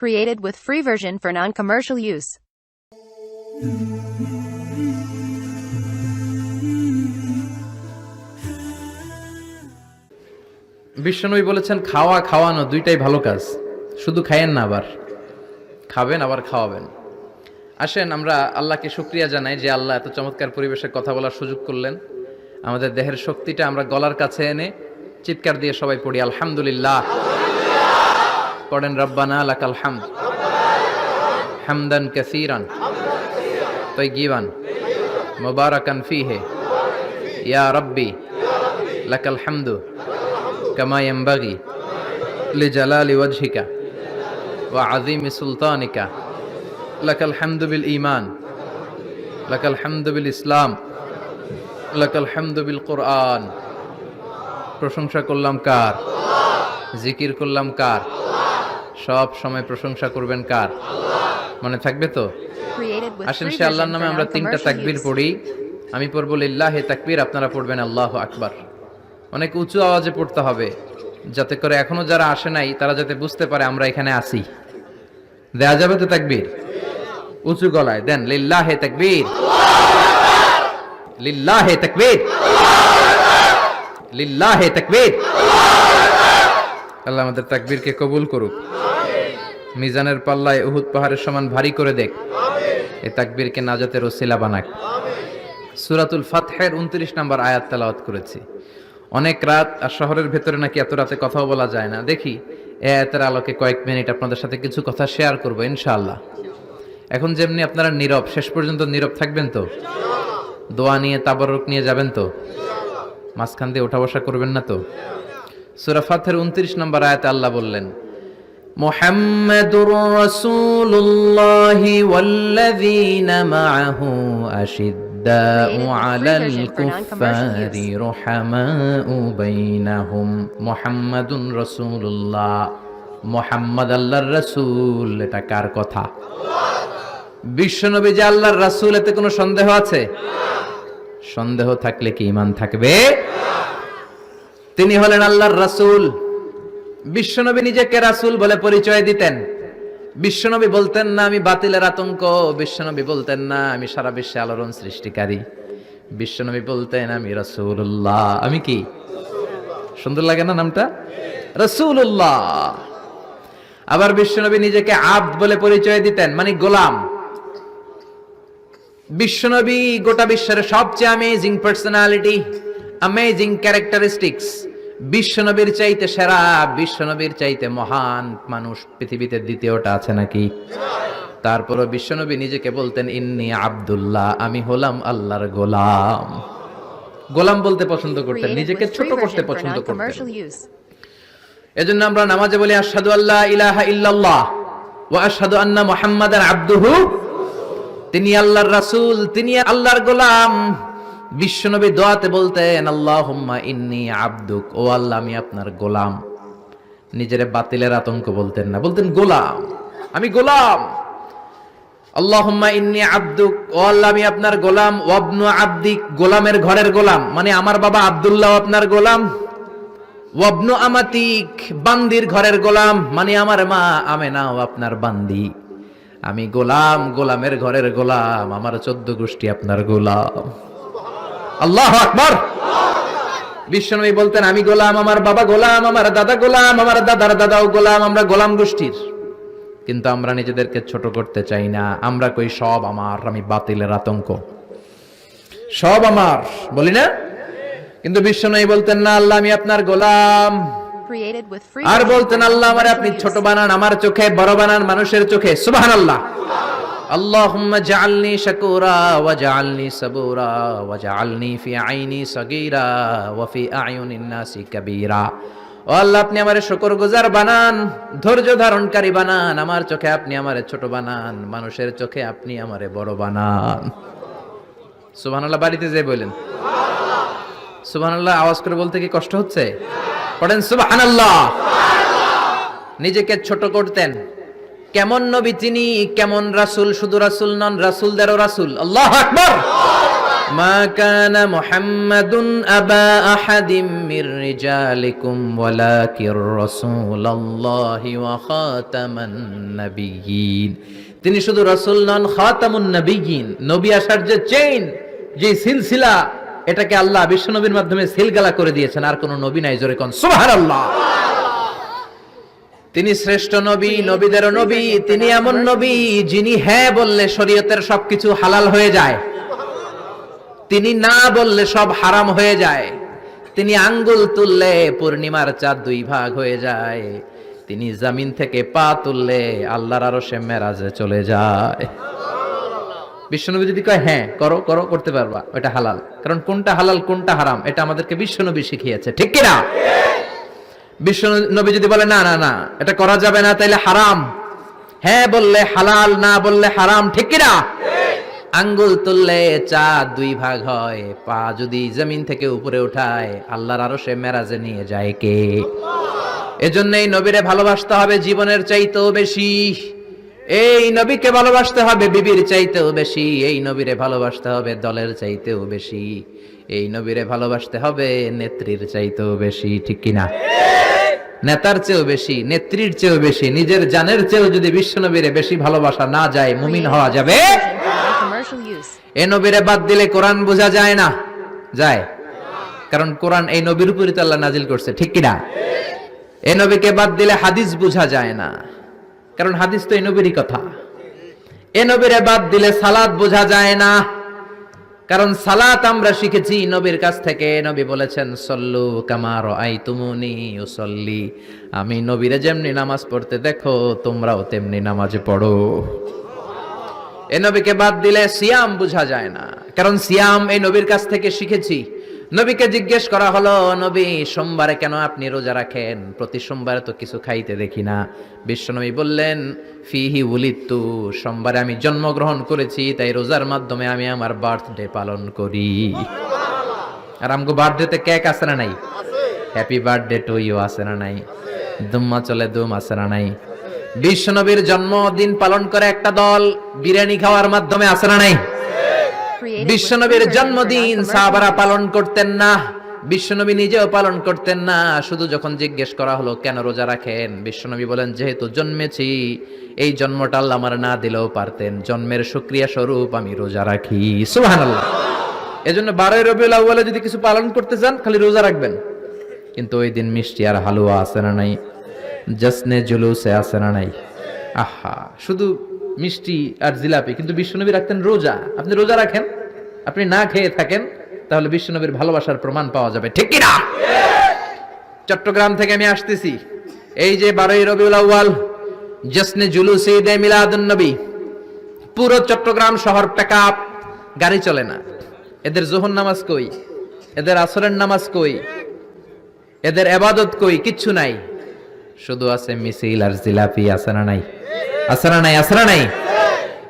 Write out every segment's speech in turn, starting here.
Created with free version for non-commercial use. বিশ্বনবী বলেছেন খাওয়া খাওয়ানো দুইটাই ভালো কাজ, শুধু খাইয়েন না, আবার খাবেন আবার খাওয়াবেন। আসেন আমরা আল্লাহকে শুকরিয়া জানাই যে আল্লাহ এত চমৎকার পরিবেশে কথা বলার সুযোগ করলেন। আমাদের দেহের শক্তিটা আমরা গলার কাছে এনে চিৎকার দিয়ে সবাই পড়ি আলহামদুলিল্লাহ। পড়েন রব্বানা লাকাল হামদ হামদান কাসীরান তাইয়িবান মুবারাকান ফীহি ইয়া রাব্বি লাকাল হামদু কামা ইয়ানবাগি লিজালালি ওয়াজহিকা ওয়া আযীমি সুলতানিকা লাকাল হামদু বিল ঈমান লাকাল হামদু বিল ইসলাম লাকাল হামদু বিল কুরআন। প্রশংসা করলাম কার? জিকির করলাম কার? সব সময় প্রশংসা করবেন কার? মনে থাকবে তো? Created with আসেন free সে আল্লাহর version নামে for আমরা তিনটা non-commercial তাকবীর use. পড়ি। আমি পড়বো লিল্লাহি তাকবীর, আপনারা পড়বেন আল্লাহু আকবার। অনেক উঁচু আওয়াজে পড়তে হবে, যাতে করে এখনো যারা আসে নাই তারা যাতে বুঝতে পারে আমরা এখানে আছি। দেয়া যাবে তো তাকবীর? উঁচু গলায় দেন লিল্লাহি তাকবীর, লিল্লাহি তাকবীর, লিল্লাহি তাকবীর। আল্লাহ আমাদের তাকবীরকে কবুল করুক, মিজানের পাল্লায় উহুদ পাহাড়ের সমান ভারী করে দেখ, এই তাকবীরকে নাজাতের ওসিলা বানাক। সূরাতুল ফাতহের 29 নম্বর আয়াত তেলাওয়াত করেছি। অনেক রাত, আর শহরের ভেতরে নাকি এত রাতে কথাও বলা যায় না। দেখি এই আয়াতের আলোকে কয়েক মিনিট আপনাদের সাথে কিছু কথা শেয়ার করব ইনশাআল্লাহ। এখন যেমনি আপনারা নীরব, শেষ পর্যন্ত নীরব থাকবেন তো? দোয়া নিয়ে তাবারুক নিয়ে যাবেন তো? মাঝখান দিয়ে ওঠা বসা করবেন না তো? সূরা ফাতহের 29 নম্বর আয়াতে আল্লাহ বললেন, মুহাম্মাদুর রাসূলুল্লাহি ওয়াল্লাযীনা মাআহু আশিদ্দাউ আলাল কুফফারি রুহামাউ বাইনাহুম। মুহাম্মাদুর রাসূলুল্লাহ, মুহাম্মদ আল্লাহর রাসূল। এটা কার কথা? বিশ্বনবী যে আল্লাহর রাসূল, এতে কোনো সন্দেহ আছে? সন্দেহ থাকলে কি ঈমান থাকবে? তিনি হলেন আল্লাহর রাসূল। বিশ্বনবী নিজেকে রাসূল বলে পরিচয় দিতেন। বিশ্বনবী বলতেন না আমি বাতিলের আতঙ্ক, বিশ্বনবী বলতেন না আমি সারা বিশ্বে আলোড়ন সৃষ্টিকারী। বিশ্বনবী বলতেন আমি রাসূলুল্লাহ। আমি কি? সুন্দর লাগে না নামটা? রাসূলুল্লাহ। আবার বিশ্বনবী নিজেকে আব্দ বলে পরিচয় দিতেন, মানে গোলাম। বিশ্বনবী গোটা বিশ্বের সবচেয়ে অ্যামেজিং পার্সোনালিটি, অ্যামেজিং ক্যারেক্টারিস্টিক্স। বিশ্বনবীর চাইতে সেরা, বিশ্বনবীর চাইতে মহান মানুষ পৃথিবীতে দ্বিতীয়টা আছে নাকি? তারপরও বিশ্বনবী নিজেকে বলতেন ইন্নী আব্দুল্লাহ, আমি হলাম আল্লাহর গোলাম। গোলাম বলতে পছন্দ করতেন, Created নিজেকে with ছোট free করতে version for পছন্দ করতেন। non-commercial use. এজন্য আমরা নামাজে বলি আশহাদু আল্লা ইলাহা ইল্লাল্লাহ ওয়া আশহাদু আন্না মুহাম্মাদান আবদুহু। তিনি আল্লাহর রাসূল, তিনি আল্লাহর গোলাম। বিশ্বনবী দোয়াতে বলতেন আল্লাহুম্মা ইন্নী আবদুক, ও আল্লাহ আমি আপনার গোলাম। নিজের বাতিলের আতঙ্ক বলতেন না, বলতেন গোলাম, আমি গোলাম। আল্লাহুম্মা ইন্নী আবদুক, ও আল্লাহ আমি আপনার গোলাম। ওয়াবনু আবদিক, গোলামের ঘরের গোলাম, মানে আমার বাবা আব্দুল্লাহ আপনার গোলাম। ওয়াবনু আমাতিক, বান্দির ঘরের গোলাম, মানে আমার মা আমেনাও আপনার বান্দি। আমি গোলাম, গোলামের ঘরের গোলাম, আমার 14 গোষ্ঠী আপনার গোলাম। আল্লাহু আকবার। বিশ্বনবী বলতেন আমি গোলাম, আমার বাবা গোলাম, আমার দাদা গোলাম, আমার দাদার দাদাও গোলাম, আমরা গোলাম গোষ্ঠীর। কিন্তু আমরা নিজেদেরকে ছোট করতে চাই না। আমরা কই সব আমার, আমি বাতিলের আতঙ্ক, সব আমার বলি না? কিন্তু বিশ্বনবী বলতেন না আল্লাহ আমি আপনার গোলাম। Created with free R version বলতেন for আল্লাহ আমারে আপনি non-commercial ছোট use. বানান, আমার চোখে বড় বানান, মানুষের চোখে। সুবহানাল্লাহ। আল্লাহুম্মা জাআলনি শাকুরা ওয়া জাআলনি সাবুরা ওয়া জাআলনি ফি আইনি সাগীরা ওয়া ফি আয়ুনিন নাসি কাবীরা। ও আল্লাহ আপনি আমারে শুকরগুজার বানান, ধৈর্য ধারণকারী বানান, আমার চোখে আপনি আমারে ছোট বানান, মানুষের চোখে আপনি আমারে বড় বানান। সুবহানাল্লাহ। বাড়িতে যেয়ে বলেন সুবহানাল্লাহ। আওয়াজ করে বলতে কি কষ্ট হচ্ছে? পড়েন সুবহানাল্লাহ। নিজেকে ছোট করতেন। কেমন নবী তিনি, কেমন রাসূল, শুধু রাসূল নন, রাসূলদেরও রাসূল। আল্লাহু আকবার। মা কানা মুহাম্মাদুন আবা আহাদিম মির রিজালিকুম ওয়ালাকির রাসূলুল্লাহি ওয়া খাতামান নাবিয়্যিন। তিনি শুধু রাসূল নন, খাতামুন নাবিয়্যিন, নবী আসার যে চেইন, যে সিলসিলা, এটাকে আল্লাহ বিশ্বনবীর মাধ্যমে সিলগালা করে দিয়েছেন। আর কোন নবী নাই, জোরে কোন সুবহানাল্লাহ। তিনি শ্রেষ্ঠ নবী, নবীদেরও নবী। তিনি এমন নবী যিনি হ্যাঁ বললে শরীয়তের সবকিছু হালাল হয়ে যায়, তিনি না বললে সব হারাম হয়ে যায়। তিনি আঙ্গুল তুললে পূর্ণিমার চাঁদ দুই ভাগ হয়ে যায়। তিনি জমিন থেকে পা তুললে আল্লাহর আরশে মেরাজে চলে যায়। বিশ্বনবী যদি কয় হ্যাঁ করো করো, করতে পারবা, ওটা হালাল। কারণ কোনটা হালাল কোনটা হারাম এটা আমাদেরকে বিশ্বনবী শিখিয়েছে, ঠিক কিনা? বিশ্বনবী যদি বলে না না না এটা করা যাবে না, তাইলে হারাম। হ্যাঁ বললে হালাল, না বললে হারাম, ঠিক কিনা? আঙ্গুল তুললে চাঁদ দুই ভাগ হয়, পা যদি জমিন থেকে উপরে উঠায় আল্লাহর আরশে মেরাজে নিয়ে যায় কে? এজন্য এই নবীরে ভালোবাসতে হবে জীবনের চাইতেও বেশি। এই নবীকে ভালোবাসতে হবে বিবির চাইতেও বেশি। এই নবীরে ভালোবাসতে হবে দলের চাইতেও বেশি। এই নবীরে ভালোবাসতে হবে নেত্রীর চাইতেও বেশি, ঠিক কিনা? নেতার চেয়েও বেশি, নেত্রীর চেয়েও বেশি, নিজের জানের চেয়েও যদি বিশ্বনবীরে বেশি ভালোবাসা না যায়, মুমিন হওয়া যাবে? Commercial use. এ নবীরে বাদ দিলে কোরআন বোঝা যায় না, যায়? কারণ কোরআন এই নবীর উপরই তো আল্লাহ নাজিল করছে, ঠিক কিনা? এ নবীকে বাদ দিলে হাদিস বোঝা যায় না, কারণ হাদিস তো এই নবীরই কথা। এ নবীরে বাদ দিলে সালাত বোঝা যায় না, কারণ সালাত আমরা শিখেছি নবীর কাছ থেকে। নবী বলেছেন সল্লু কামা রাআইতুমুনি উসাল্লি, আমি নবীরে যেমনি নামাজ পড়তে দেখো তোমরাও তেমনি নামাজ পড়ো। এ নবীকে বাদ দিলে সিয়াম বোঝা যায় না, কারণ সিয়াম এই নবীর কাছ থেকে শিখেছি। নবীকে জিজ্ঞেস করা হলো, নবী সোমবারে কেন আপনি রোজা রাখেন? প্রতি সোমবারে তো কিছু খাইতে দেখি না। বিশ্বনবী বললেন ফিহি উলিদতু, সোমবারে আমি জন্মগ্রহণ করেছি, তাই রোজার মাধ্যমে আমি আমার বার্থডে পালন করি। আর আমগো বার্থডেতে কেক আছে না নাই? হ্যাপি বার্থডে টু ইউ আছে না নাই? দুম্মা চলে দুম আছে না নাই? বিশ্বনবীর জন্মদিন পালন করে একটা দল বিরিয়ানি খাওয়ার মাধ্যমে আছে না নাই? Created with বিশ্বনবীর free version for জন্মদিন non-commercial সাহাবারা use. পালন করতেন না, বিশ্বনবী নিজেও পালন করতেন না। শুধু যখন জিজ্ঞেস করা হলো কেন রোজা রাখেন, বিশ্বনবী বলেন যেহেতু জন্মেছি, এই জন্মটা আল্লাহ আমার না দিলেও পারতেন, জন্মের শুকরিয়া স্বরূপ আমি রোজা রাখি। সুবহানাল্লাহ। এজন্য 12 রবিউল আউয়ালে যদি কিছু পালন করতে চান খালি রোজা রাখবেন, কিন্তু ওই দিন মিষ্টি আর হালুয়া আছে না নাই? জশ্নে জুলুসে আছে না নাই? আহা, শুধু মিষ্টি আর জিলাপি, কিন্তু বিশ্বনবী রাখতেন রোজা। আপনি রোজা রাখেন, আপনি না খেয়ে থাকেন, তাহলে বিশ্বনবীর ভালোবাসার প্রমাণ পাওয়া যাবে, ঠিক কিনা? চট্টগ্রাম থেকে আমি আসতেছি, এই যে 12 রবিউল আউয়াল জশ্নে জুলুসে ঈদে মিলাদুন নবী, পুরো চট্টগ্রাম শহর প্যাকআপ, গাড়ি চলে না। এদের যোহর নামাজ কই? এদের আসরের নামাজ কই? এদের ইবাদত কই? কিচ্ছু নাই, শুধু আছে মিছিল আর জিলাপি। আছে না নাই? আছে না নাই? আছে না নাই?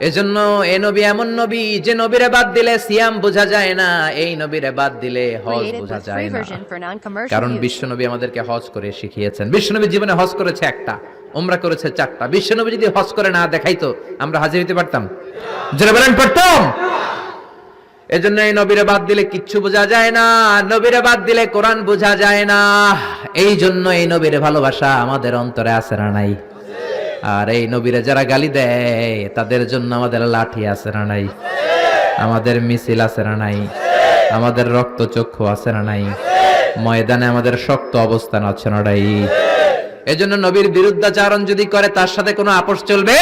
এজন্য এই নবী এমন নবী যে নবীরে বাদ দিলে সিয়াম বোঝা যায় না, এই নবীরে বাদ দিলে হজ Created বোঝা with যায় free না। version for non-commercial কারণ use. বিশ্বনবী আমাদেরকে হজ করে শিখিয়েছেন। বিশ্বনবী জীবনে হজ করেছে একটা, উমরা করেছে 4টা। বিশ্বনবী যদি হজ করে না দেখাইতো আমরা হাজির হইতে পারতাম? যারা বলেন পারতাম? এজন্য এই নবীরে বাদ দিলে কিচ্ছু বোঝা যায় না, নবীরে বাদ দিলে কোরআন বোঝা যায় না। এই জন্য এই নবীরে ভালোবাসা আমাদের অন্তরে আছে না নাই? আর এই নবীরে যারা গালি দেয় তাদের জন্য আমাদের লাঠি আছে না নাই? আমাদের মিছিল আছে না নাই? আমাদের রক্তচক্ষু আছে না নাই? ময়দানে আমাদের শক্ত অবস্থান আছে না নাই? এজন্য নবীর বিরুদ্ধাচারণ যদি করে তার সাথে কোনো আপোষ চলবে?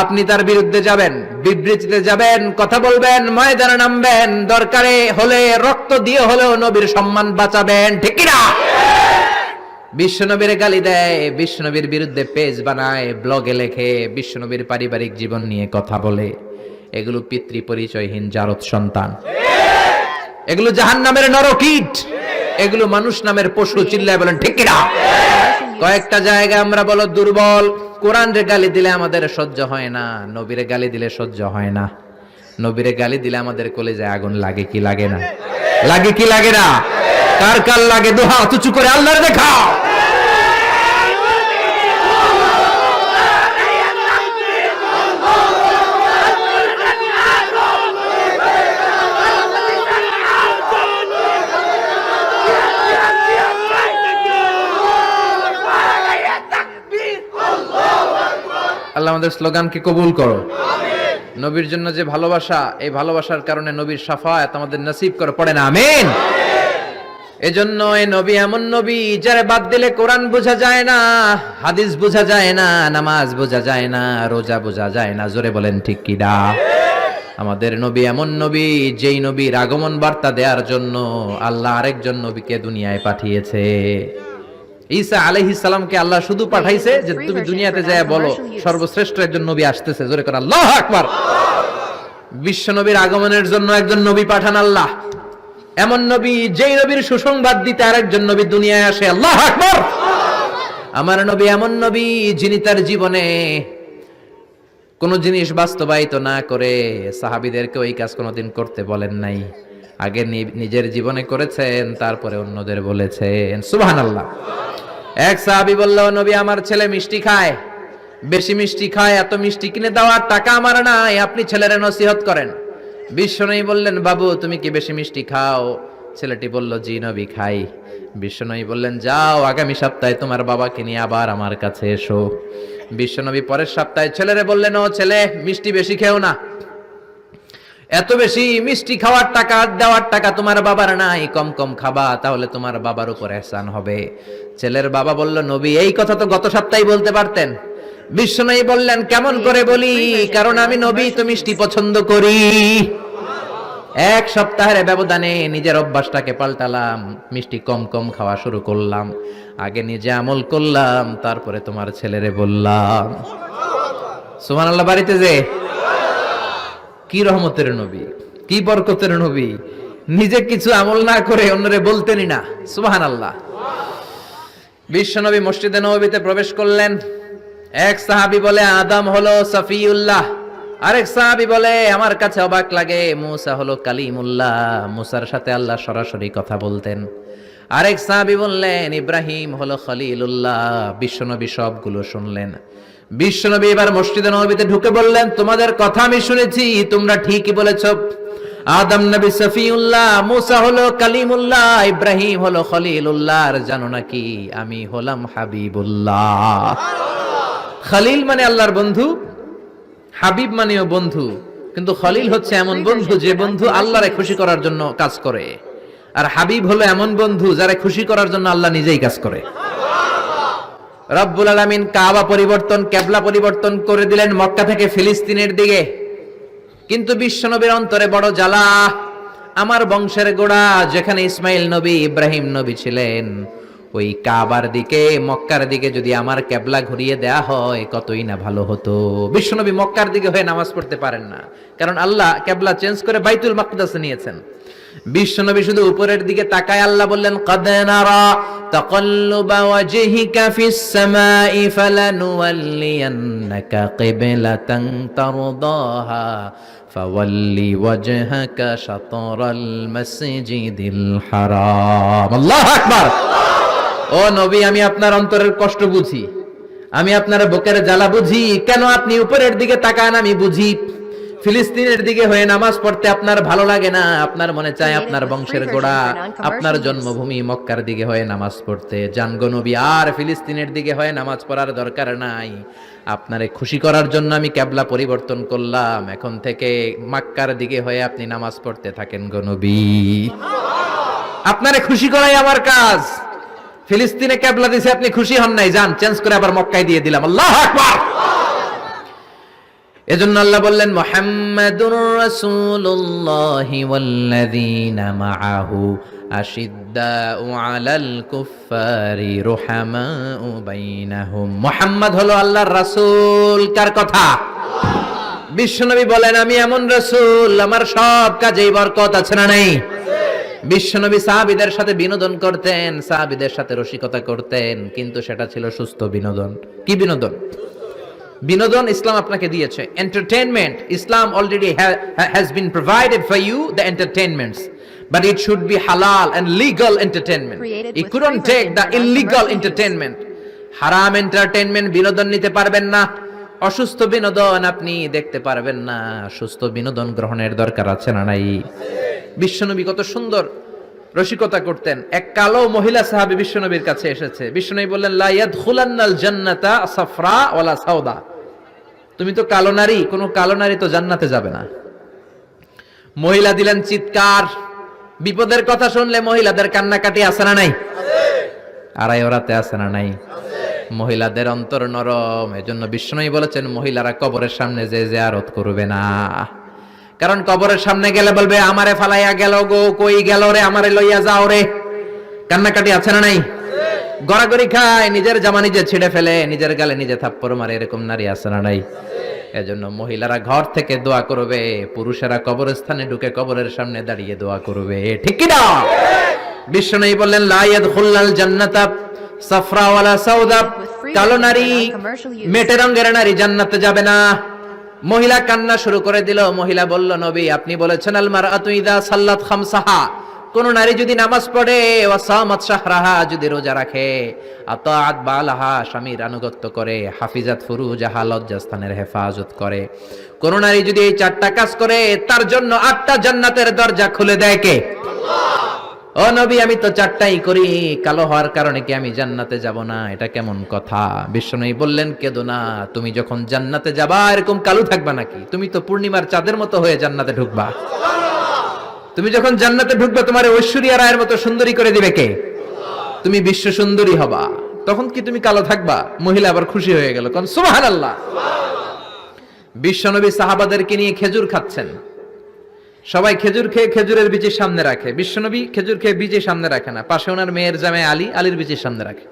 আপনি তার বিরুদ্ধে যাবেন, বিবৃতিতে যাবেন, কথা বলবেন, ময়দানে নামবেন, দরকারে হলে রক্ত দিয়ে হলেও নবীর সম্মান বাঁচাবেন, ঠিক কিনা? বিশ্বনবীর গালি দেয়, বিশ্বনবীর বিরুদ্ধে পেজ বানায়, ব্লগে লেখে, বিশ্বনবীর পারিবারিক জীবন নিয়ে কথা বলে, এগুলো পিতৃ পরিচয়হীন জারদ সন্তান, এগুলো জাহান্নামের নরকীট, এগুলো মানুষ নামের পশু। চিল্লায় বলেন ঠিক কিনা? কয়েকটা জায়গায় আমরা বলো দুর্বল। কোরআনের গালি দিলে আমাদের সহ্য হয় না, নবীরে গালি দিলে সহ্য হয় না। নবীরে গালি দিলে আমাদের কলিজায় আগুন লাগে কি লাগে না? লাগে কি লাগে না? কার কার লাগে? দুই হাত উঁচু করে আল্লাহর দেখাও। আল্লাহ আমাদের স্লোগানকে কবুল করো। নবীর জন্য যে ভালোবাসা, এই ভালোবাসার কারণে নবীর শাফায়াত আমাদের নসিব করে, পড়ে না আমিন। এজন্য এই নবী এমন নবী যারে বাদ দিলে কোরআন বোঝা যায় না, হাদিস বোঝা যায় না, নামাজ বোঝা যায় না, রোজা বোঝা যায় না। জোরে বলেন ঠিক কি না? আমাদের নবী এমন নবী যেই নবীর আগমন বার্তা দেওয়ার জন্য আল্লাহ আরেকজন নবীকে দুনিয়ায় পাঠিয়েছে। ঈসা আলাইহিস সালামকে আল্লাহ শুধু পাঠাইছে যে তুমি দুনিয়াতে যায় বলো সর্বশ্রেষ্ঠ একজন নবী আসতেছে। জোরে করে আল্লাহু আকবার। বিশ্ব নবীর আগমনের জন্য একজন নবী পাঠান আল্লাহ, এমন নবী যেই নবীর সুসংবাদ দিতে আরেকজন নবী দুনিয়ায় আসে। আল্লাহু আকবার। আমার নবী এমন নবী যিনি তার জীবনে কোন জিনিস বাস্তবায়িত না করে সাহাবীদেরকে ওই কাজ কোনোদিন করতে বলেন নাই। আগে নিজের জীবনে করেছেন, তারপরে অন্যদের বলেছেন। সুবহানাল্লাহ। এক সাহাবী বলল, নবী আমার ছেলে মিষ্টি খায়, বেশি মিষ্টি খায়, এত মিষ্টি কিনে দেওয়ার টাকা আমার নাই, আপনি ছেলের নসিহত করেন। বিশ্বনবী বললেন, বাবু তুমি কি বেশি মিষ্টি খাও? ছেলেটি বলল, জি নবী খাই। বিশ্বনবী বললেন, যাও আগামী সপ্তাহে তোমার বাবাকে নিয়ে আবার আমার কাছে এসো। বিশ্বনবী পরের সপ্তাহে ছেলেরে বললেন, ও ছেলে মিষ্টি বেশি খেও না, এত বেশি মিষ্টি খাওয়ার টাকা দেওয়ার টাকা তোমার বাবার নাই, কম কম খাবা, তাহলে তোমার বাবার উপর ihsan হবে। ছেলের বাবা বলল, নবী এই কথা তো গত সপ্তাহে বলতে পারতেন। বিশ্বনবী বললেন, কেমন করে বলি, কারণ আমি নবী তো মিষ্টি পছন্দ করি। এক সপ্তাহের ব্যবধানে নিজের অভ্যাসটাকে পাল্টালাম, মিষ্টি কম কম খাওয়া শুরু করলাম। আগে নিজে আমল করলাম, তারপরে তোমার ছেলেরে বললাম। সুবহানাল্লাহ। বাড়িতে যে কি রহমতের নবী, কি বরকতের নবী, নিজে কিছু আমল না করে অন্যরে বলতেনই না। সুবহানাল্লাহ। বিশ্বনবী মসজিদে নববীতে প্রবেশ করলেন। এক সাহাবী বলে, আদম হলো সফিউল্লাহ। আরেক সাহাবী বলে, আমার কাছে অবাক লাগে, মুসা হলো কালিমুল্লাহ, মুসার সাথে আল্লাহ সরাসরি কথা বলতেন। আরেক সাহাবী বললেন, ইব্রাহিম হলো খলিলুল্লাহ। বিশ্বনবী সবগুলো শুনলেন। বিশ্বনবী এবার মসজিদে নববীতে ঢুকে বললেন, তোমাদের কথা আমি শুনেছি, তোমরা ঠিকই বলেছো। আদম নবী সফিউল্লাহ, মুসা হলো কালিমুল্লাহ, ইব্রাহিম হলো খলিলুল্লাহ, আর জানো নাকি আমি হলাম হাবিবুল্লাহ। খলিল মানে আল্লাহর বন্ধু, হাবিব মানেও বন্ধু, কিন্তু খলিল হচ্ছে এমন বন্ধু যে বন্ধু আল্লাহরে খুশি করার জন্য কাজ করে, আর হাবিব হলো এমন বন্ধু যারা খুশি করার জন্য আল্লাহ নিজেই কাজ করে। রব্বুল আলামিন কাবা পরিবর্তন, কিবলা পরিবর্তন করে দিলেন মক্কা থেকে ফিলিস্তিনের দিকে, কিন্তু বিশ্বনবীর অন্তরে বড় জ্বালা। আমার বংশের গোড়া যেখানে ইসমাইল নবী, ইব্রাহিম নবী ছিলেন, ওই কাবার দিকে, মক্কার দিকে যদি আমার কিবলা ঘুরিয়ে দেয়া হয় কতই না ভালো হতো। বিশ্বনবী মক্কার দিকে হয়ে নামাজ পড়তে পারেন না, কারণ আল্লাহ কিবলা চেঞ্জ করে বাইতুল মাকদাসে নিয়েছেন। বিশ্বনবী শুধু উপরের দিকে তাকায়, আল্লাহ বললেন, ক্বাদ নারা তাকাল্লুবা ওয়াজহিকা ফিস সামাই ফালানুওয়াল্লিয়ান্নাকা কিবলাতান তারদাহা ফাওয়াল্লি ওয়াজহাকা শাতরাল মাসজিদিল হারাম। আল্লাহু আকবার। ও নবী, আমি আপনার অন্তরের কষ্ট বুঝি, আমি আপনার বুকের জ্বালা বুঝি। কেন আপনি উপরের দিকে তাকান আমি বুঝি। ফিলিস্তিনের দিকে হয়ে নামাজ পড়তে আপনার ভালো লাগে না, আপনার মনে চায় আপনার বংশের গোড়া, আপনার জন্মভূমি মক্কার দিকে হয়ে নামাজ পড়তে। জানগো নবী, আর ফিলিস্তিনের দিকে হয়ে নামাজ পড়ার দরকার নাই। আপনারে খুশি করার জন্য আমি কিবলা পরিবর্তন করলাম, এখন থেকে মক্কার দিকে হয়ে আপনি নামাজ পড়তে থাকেন গো নবী। আপনারে খুশি করাই আমার কাজ। ফিলিস্তিনে কিবলা দিছে, আপনি খুশি হন নাই, যান চেঞ্জ করে আবার মক্কায় দিয়ে দিলাম। আল্লাহু আকবার। এজন্য আল্লাহ বললেন, মুহাম্মাদুর রাসূলুল্লাহি ওয়াল্লাযীনা মাআহু আশিদ্দাউ আলাল কুফফারি রুহামাউ বাইনাহুম। মুহাম্মদ হলো আল্লাহর রাসূল। কার কথা? বিশ্বনবী বলেন, আমি এমন রাসূল, আমার সব কাজেই বরকত আছে না নাই? বিশ্বনবী সাহাবীদের সাথে বিনোদন করতেন, সাহাবীদের সাথে রসিকতা করতেন, কিন্তু সেটা ছিল সুস্থ বিনোদন। কি বিনোদন? বিনোদন ইসলাম আপনাকে দিয়েছে, entertainment. Islam already has been provided for you the entertainments, but it should be halal and legal entertainment. You couldn't take the illegal entertainment. হারাম এন্টারটেইনমেন্ট বিনোদন নিতে পারবেন না, অসুস্থ বিনোদন আপনি দেখতে পারবেন না। সুস্থ বিনোদন গ্রহণের দরকার আছে না নাই? বিশ্বনবী কত সুন্দর রসিকতা করতেন। এক কালো মহিলা সাহাবী বিশ্বনবীর কাছে এসেছে। বিশ্বনবী বললেন, লা ইয়াদখুলান্নাল জান্নাতা সাফরা ওয়ালা সাওদা। তুমি তো কালো নারী, কোনো কালো নারী তো জান্নাতে যাবে না। মহিলা দিলেন চিৎকার। বিপদের কথা শুনলে মহিলাদের কান্নাকাটি আছে না নাই? আড়াই ওরাতে আছে না নাই? মহিলাদের অন্তর নরম, এজন্য বিষ্ণুই বলেছেন মহিলারা কবরের সামনে যে জিয়ারত করবে না। কারণ কবরের সামনে গেলে বলবে আমারে ফালাইয়া গেল গো, কই গেল রে, আমারে লইয়া যাও রে। কান্নাকাটি আছে না নাই? গড়াগড়ি খায়, নিজের জামা নিজে ছিঁড়ে ফেলে, নিজের গালে নিজে থাপ্পড় মারে, এরকম নারী আছে না নাই? এজন্য মহিলারা ঘর থেকে দোয়া করবে, পুরুষেরা কবরস্থানে ঢুকে কবরের সামনে দাঁড়িয়ে দোয়া করবে, ঠিক কি না? বিষ্ণু বললেন লা ইয়াদখুলুল জান্নাতা সাফরা ওয়ালা সাউদা, কালো নারী, মেটে রঙের নারী জান্নাতে যাবে না। মহিলা কান্না শুরু করে দিল। মহিলা বলল নবী আপনি বলেছেন আল মারআতু ইযা সাল্লাত খামসাহা, কোন নারী যদি নামাজ পড়ে, ওয়া সামাত শাহরাহা, যদি রোজা রাখে, আতাআত বালাহা, স্বামীর আনুগত্য করে, হাফিজাত ফুরুজাহা, লজ্জাস্থানের হেফাজত করে, কোন নারী যদি এই চারটা কাজ করে তার জন্য 8টা জান্নাতের দরজা খুলে দেয় কে? ও নবী আমি তো 4টাই করি, কালো হওয়ার কারণে কি আমি জান্নাতে যাব না? এটা কেমন কথা? বিষ্ণু বললেন কেঁদো না, তুমি যখন জান্নাতে যাবা এরকম কালো থাকবা নাকি? তুমি তো পূর্ণিমার চাঁদের মতো হয়ে জান্নাতে ঢুকবা। তুমি যখন জান্নাতে ঢুকবে তোমার ঐশ্বরিয়া রায়ের মতো সুন্দরী করে দিবে কে? তুমি বিশ্ব সুন্দরী হবা, তখন কি তুমি কালো থাকবা? মহিলা আবার খুশি হয়ে গেল, কোন সুবহানাল্লাহ। বিশ্বনবী সাহাবাদেরকে নিয়ে খেজুর খাচ্ছেন, সবাই খেজুর খেয়ে খেজুরের বিচি সামনে রাখে, বিশ্বনবী খেজুর খেয়ে বিচি সামনে রাখে না, পাশে ওনার মেয়ের জামাই আলী, আলীর বিচি সামনে রাখে।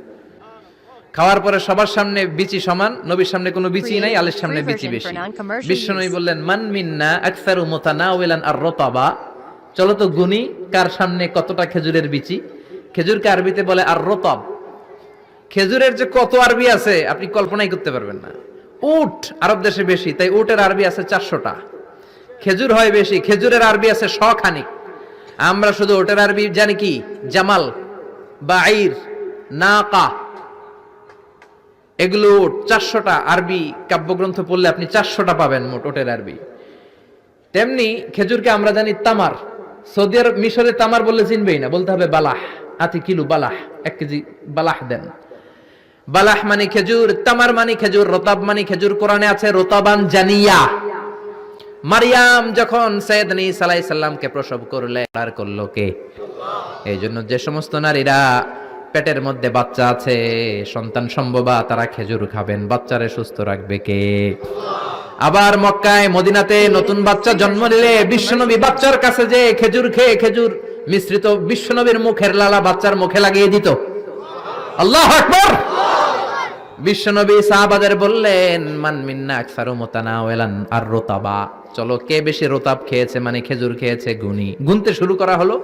খাওয়ার পরে সবার সামনে বিচি সমান, নবীর সামনে কোনো বিচি নাই, আলীর সামনে বিচি বেশি। বিশ্বনবী বললেন মান মিন্না আকসারু মুতানাওয়ালান আর-রতাবা, চলো তো গুনি কার সামনে কতটা খেজুরের বিচি। খেজুরকে আরবিতে বলে আর-রতাব। খেজুরের যে কত আরবি আছে আপনি কল্পনাই করতে পারবেন না। উট আরব দেশে বেশি, তাই উটের আরবি আছে 400টা। খেজুর হয় বেশি, খেজুরের আরবি আছে 100 খানিক। আমরা শুধু ওটের আরবি জানি কি জামাল, বাঈর, নাকা, এগুলো 400টা আরবি কাব্যগ্রন্থ পড়লে আপনি 400টা পাবেন মোট ওটের আরবি। তেমনি খেজুরকে আমরা জানি তামার। সৌদি আরব মিশরে তামার বললে চিনবেই না, বলতে হবে বালাহ। আতি কিলো বালাহ, 1 কেজি বালাহ দেন। বালাহ মানে খেজুর, তামার মানে খেজুর, রতাব মানে খেজুর। কোরআনে আছে রতাবান জানিয়া। মারিয়াম যখন সাইয়েদনা ঈসা আলাইহিস সালামকে প্রসব করলে আর করলো কে? এই জন্য যে সমস্ত নারীরা পেটের মধ্যে বাচ্চা আছে, সন্তান সম্ভবা, তারা খেজুর খাবেন, বাচ্চারে সুস্থ রাখবে কে? আবার মক্কায় মদিনাতে নতুন বাচ্চা জন্ম নিলে বিশ্বনবী বাচ্চার কাছে যে খেজুর খেয়ে খেজুর মিশ্রিত বিশ্বনবীর মুখের লালা বাচ্চার মুখে লাগিয়ে দিত। আল্লাহু আকবার। বিশ্বনবী সাহাবাদের বললেন মান মিন্না আকসারু মুতানাওয়ালান আর-রতাবা, চলো কে বেশি রতাব খেয়েছে মানে খেজুর খেয়েছে গুনি। গুনতে শুরু করা হলো,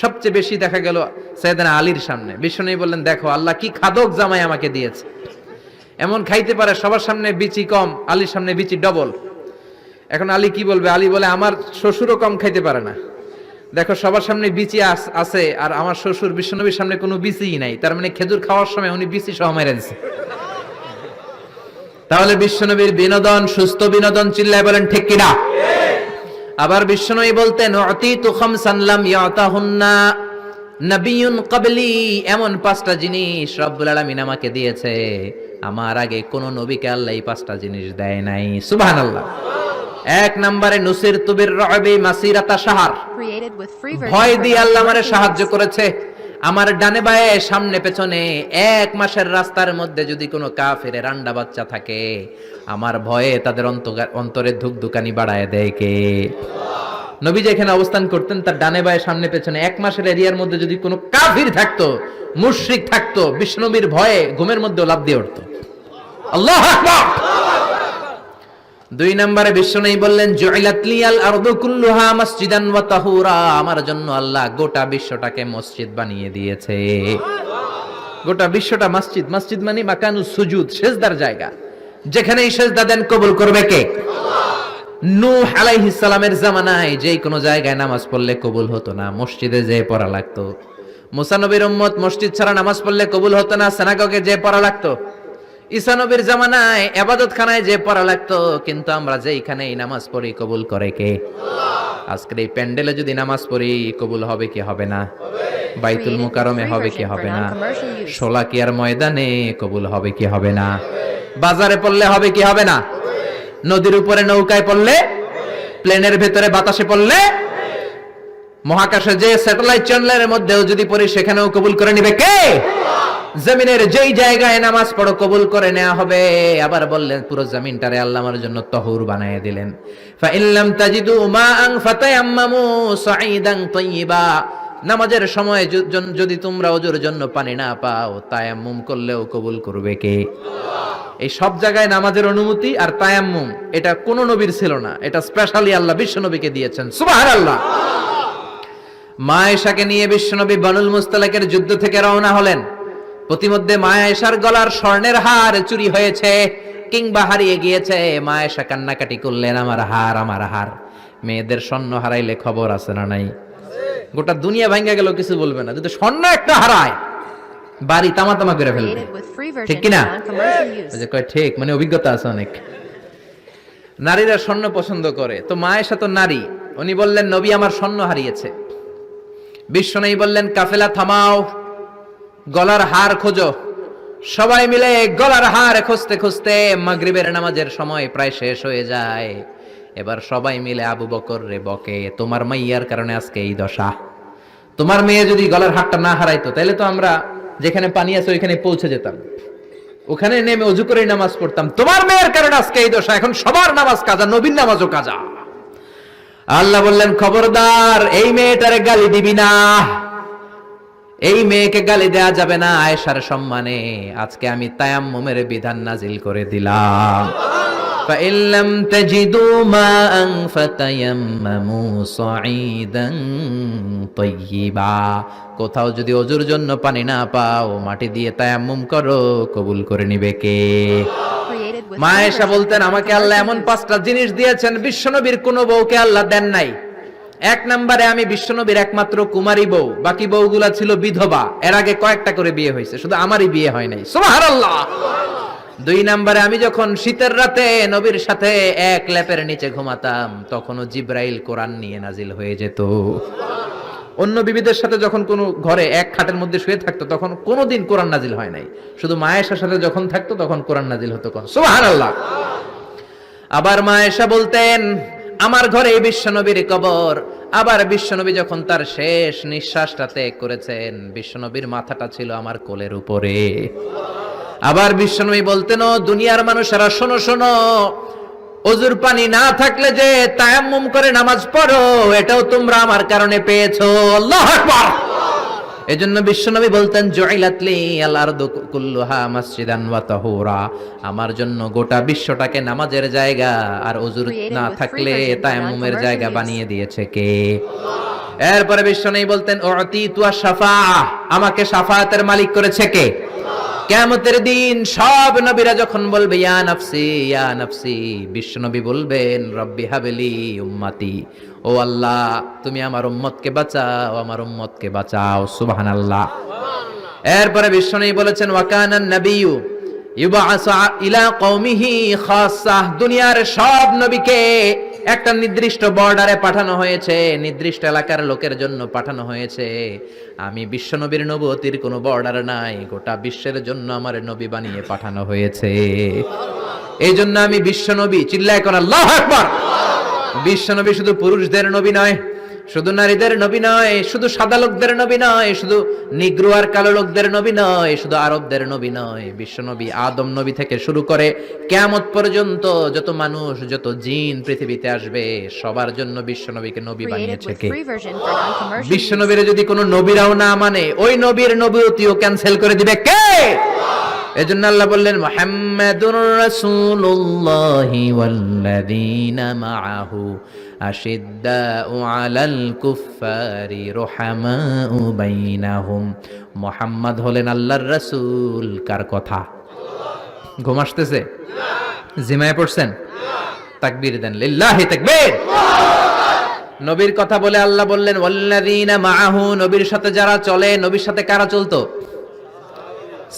সবচেয়ে বেশি দেখা গেল সাইয়েদনা আলীর সামনে। বিশ্বনবী বললেন দেখো আল্লাহ কি খাদক জামাই আমাকে দিয়েছে, এমন খাইতে পারে, সবার সামনে বিচি কম, আলীর সামনে বিচি ডবল। এখন আলী কি বলবে? আলী বলে আমার শ্বশুরও কম খাইতে পারে না, দেখো সবার সামনে বিচি আছে আর আমার শ্বশুর বিশ্বনবীর সামনে কোনো বিচিই নাই, তার মানে খেজুর খাওয়ার সময় উনি বিচি সহ মেরে দিয়েছে। তাহলে বিশ্বনবীর বিনোদন সুস্থ বিনোদন, চিল্লায় বলেন ঠিক কিনা? আবার বিশ্বনবী বলতেন উতিতু খামসান লাম ইয়াতাহুন্না নাবিয়্যুন ক্বাবলি, এমন 5টা জিনিস রব্বুল আলামিন আমাকে দিয়েছে, আমার আগে কোন নবীকে আল্লাহ এই 5টা জিনিস দেয় নাই। সুবহানাল্লাহ। 1 নম্বরে নুসিরতু বির-রু'বি মাসিরাতা শাহর, ভয় দিয়ে আল্লাহ আমারে সাহায্য করেছে। আমার ডানে বায়ে সামনে পেছনে 1 মাসের রাস্তার মধ্যে যদি কোনো কাফের রান্ডা বাচ্চা থাকে, আমার ভয়ে তাদের অন্তরে ধুকধুকানি বাড়ায় দেয় কে? নবী যেখানে অবস্থান করতেন তার ডানে বায়ে সামনে পেছনে 1 মাসের এরিয়ার মধ্যে যদি কোনো কাফির থাকতো, মুশরিক থাকতো, বিষ্ণুনবীর ভয়ে ঘুমের মধ্যে লাফ দিয়ে উঠতো। আল্লাহু আকবার। 2 নম্বরে বিশ্বনবী বললেন জুইলাত লিয়াল আরদু কুল্লুহা মসজিদান ওয়া তাহুরা, আমার জন্য আল্লাহ গোটা বিশ্বটাকে মসজিদ বানিয়ে দিয়েছে। গোটা বিশ্বটা মসজিদ। মসজিদ মানে মাকানুস সুজুদ, সিজদার জায়গা, যেখানেই সিজদা দেন কবুল করবে কে? নূহ আলাইহিস সালামের জামানায় যেই কোনো জায়গায় নামাজ পড়লে কবুল হতো না, মসজিদে যেয়ে পড়া লাগতো। মুসা নবীর উম্মত মসজিদ ছাড়া নামাজ পড়লে কবুল হতো না, সিনাগগে যেয়ে পড়া লাগতো। ঈসা নবীর জামানায় ইবাদতখানায় যে পড়া লাগতো, কিন্তু আমরা যেইখানেই নামাজ পড়ি কবুল করে কে? আজকের এই প্যান্ডেলে যদি নামাজ পড়ি কবুল হবে কি হবে না? বাইতুল মুকাররমে হবে কি হবে না? শোলাকিয়ার ময়দানে কবুল হবে কি হবে না? বাজারে পড়লে হবে কি হবে না? নদীর উপরে নৌকায় পড়লে, প্লেনের ভেতরে বাতাসে পড়লে, মহাকাশে যে স্যাটেলাইট চ্যানেলের মধ্যেও যদি পড়ি সেখানেও কবুল করে নিবে কে? জমিনের যেই জায়গায় নামাজ পড়ো কবুল করে নেওয়া হবে। আবার বললেন পুরো জমিনটারে আল্লাহ আমার জন্য তহুর বানিয়ে দিলেন। ফা ইন লাম তাজিদু মাআন ফাতায়াম্মামু সাঈদান তাইয়্যিবা, নামাজের সময় যদি তোমরা ওযুর জন্য পানি না পাও তায়াম্মুম করলেও কবুল করবে কে? এই সব জায়গায় নামাজের অনুমতি আর তায়াম্মুম, এটা কোন নবীর ছিল না, এটা স্পেশালি আল্লাহ বিশ্ব নবীকে দিয়েছেন। সুবহানাল্লাহ। মা আয়েশাকে নিয়ে বিশ্বনবী বানুল মুস্তালাকের যুদ্ধ থেকে রওনা হলেন। প্রতিমধ্যে মা আয়েশার গলার স্বর্ণের হার চুরি হয়েছে কিংবা হারিয়ে গিয়েছে। মা আয়েশা কান্নাকাটি করলেন, আমার হার, আমার হার। মেয়েদের স্বর্ণ হারাইলে খবর আছে না নাই? গোটা দুনিয়া ভাঙ্গা গেল কিছু বলবে না, যদি স্বর্ণ একটা হারায় বাড়ি তামা তামা করে ফেলবে। Created with free version ঠিক কিনা? for non-commercial use. ওই যে কয় ঠিক, মানে অভিজ্ঞতা আছে অনেক। নারীরা স্বর্ণ পছন্দ করে, তো মা আয়েশা তো নারী, উনি বললেন নবী আমার স্বর্ণ হারিয়েছে। বিশ্বনবী বললেন কাফেলা থামাও, গলার হার খোঁজো। সবাই মিলে গলার হার খুঁজতে খুঁজতে মাগরিবের নামাজের সময় প্রায় শেষ হয়ে যায়। এবার সবাই মিলে আবু বকর রে বকে, তোমার মাইয়ার কারণে আজকে এই দশা। তোমার মেয়ে যদি গলার হারটা না হারাইতো তাহলে তো আমরা যেখানে পানি আছে ওইখানে পৌঁছে যেতাম, ওখানে নেমে অজু করে নামাজ পড়তাম। তোমার মেয়ের কারণে আজকে এই দশা, এখন সবার নামাজ কাজা, নবীর নামাজও কাজা। আল্লাহ বললেন খবরদার, এই মেয়েটারে গালি দিবি না, এই মেয়েকে গালি দেয়া যাবে না আয়েশার সম্মানে। আজকে আমি তায়াম্মুমের বিধান নাজিল করে দিলাম। فَإِن لَّمْ تَجِدُوا مَاءً فَتَيَمَّمُوا صَعِيدًا طَيِّبًا, কোথাও যদি ওযুর জন্য পানি না পাও মাটি দিয়ে তায়াম্মুম করো, কবুল করে নিবে কে? Created with মা free আয়েশা version বলতেন for আমাকে আল্লাহ এমন non-commercial use. 5টা জিনিস দিয়েছেন বিশ্বনবীর কোনো বউকে আল্লাহ দেন নাই। এক নম্বরে আমি বিশ্বনবীর একমাত্র কুমারী বউ, বাকি বউগুলা ছিল বিধবা, এর আগে কয়েকটা করে বিয়ে হয়েছে, শুধু আমারই বিয়ে হয় নাই। সুবহানাল্লাহ। 2 নম্বরে আমি যখন শীতের রাতে নবীর সাথে এক লেপের নিচে ঘুমাতাম তখনও জিব্রাইল কোরআন নিয়ে নাজিল হয়ে যেত। অন্য বিবিদের সাথে যখন কোনো ঘরে এক খাটের মধ্যে শুয়ে থাকতো তখন কোনোদিন কোরআন নাজিল হয় নাই, শুধু মা আয়েশার সাথে যখন থাকতো তখন কোরআন নাজিল হতো। সুবহানাল্লাহ। আবার মা আয়েশা বলতেন আমার ঘরে বিশ্বনবীর কবর। আবার বিশ্বনবী যখন তার শেষ নিঃশ্বাসটা ত্যাগ করেছেন বিশ্বনবীর মাথাটা ছিল আমার কোলের উপরে। আবার বিশ্বনবী বলতেন ও দুনিয়ার মানুষেরা শোনো শোনো, ওযুর পানি না থাকলে যে তায়াম্মুম করে নামাজ পড়ো এটাও তোমরা আমার কারণে পেয়েছো। আল্লাহু আকবার। এজন্য বিশ্বনবী বলতেন জুইলাত লি আল আরদু কুল্লুহা মাসজিদান ওয়া তাহুরা, আমার জন্য গোটা বিশ্বটাকে নামাজের জায়গা আর ওযুর না থাকলে তায়াম্মুমের জায়গা বানিয়ে দিয়েছে কে? এরপরে বিশ্বনবী বলতেন উতিতু আশ-শাফাআহ, আমাকে শাফায়াতের মালিক করেছে কে? কিয়ামতের দিন সব নবীরা যখন বলবে ইয়া নাফসি ইয়া নাফসি, বিশ্বনবী বলবেন রব্বি হাবলি উম্মতি, ও আল্লাহ তুমি আমার উম্মতকে বাঁচাও, আমার উম্মতকে বাঁচাও। সুবহানাল্লাহ। এরপরে বিশ্বনবী বলেছেন ওয়া কানান নাবিয়্যু ইউবআসু ইলা কওমিহি খাসসাহ, দুনিয়ার সব নবীকে একটা নির্দিষ্ট বর্ডারে পাঠানো হয়েছে, নির্দিষ্ট এলাকার লোকের জন্য পাঠানো হয়েছে। আমি বিশ্বনবীর নবুয়তির কোনো বর্ডার নাই, গোটা বিশ্বের জন্য আমার নবী বানিয়ে পাঠানো হয়েছে। এই জন্য আমি বিশ্বনবী, চিল্লায় কোন আল্লাহু আকবার। বিশ্বনবী শুধু পুরুষদের নবী নয়, শুধু নারীদের নবী নয়, শুধু সাদা লোকদের নবী নয়, শুধু নিগ্রো আর কালো লোকদের নবী নয়, শুধু আরবদের নবী নয়। বিশ্বনবী আদম নবী থেকে শুরু করে কিয়ামত পর্যন্ত যত মানুষ যত জিন পৃথিবীতে আসবে সবার জন্য বিশ্বনবীকে নবী Created বানিয়েছে with K? free version for non-commercial use. বিশ্বনবীর যদি কোনো নবীরাও না মানে ওই নবীর নবুয়তিও ক্যান্সেল করে দিবে কে? এজন্য আল্লাহ বললেন মুহাম্মাদুর রাসূলুল্লাহি ওয়াল্লাযীনা মাআহু আশিদ্দাউ আলাল কুফফারি রুহামাউ বাইনাহুম। মুহাম্মদ হলেন আল্লাহর রাসূল। কার কথা? ঘুম আসতেছে? জিমায় পড়ছেন? তাকবীর দেন, লিল্লাহি তাকবীর। নবীর কথা বলে আল্লাহ বললেন ওয়াল্লাযীনা মাআহু, নবীর সাথে যারা চলে। নবীর সাথে কারা চলতো?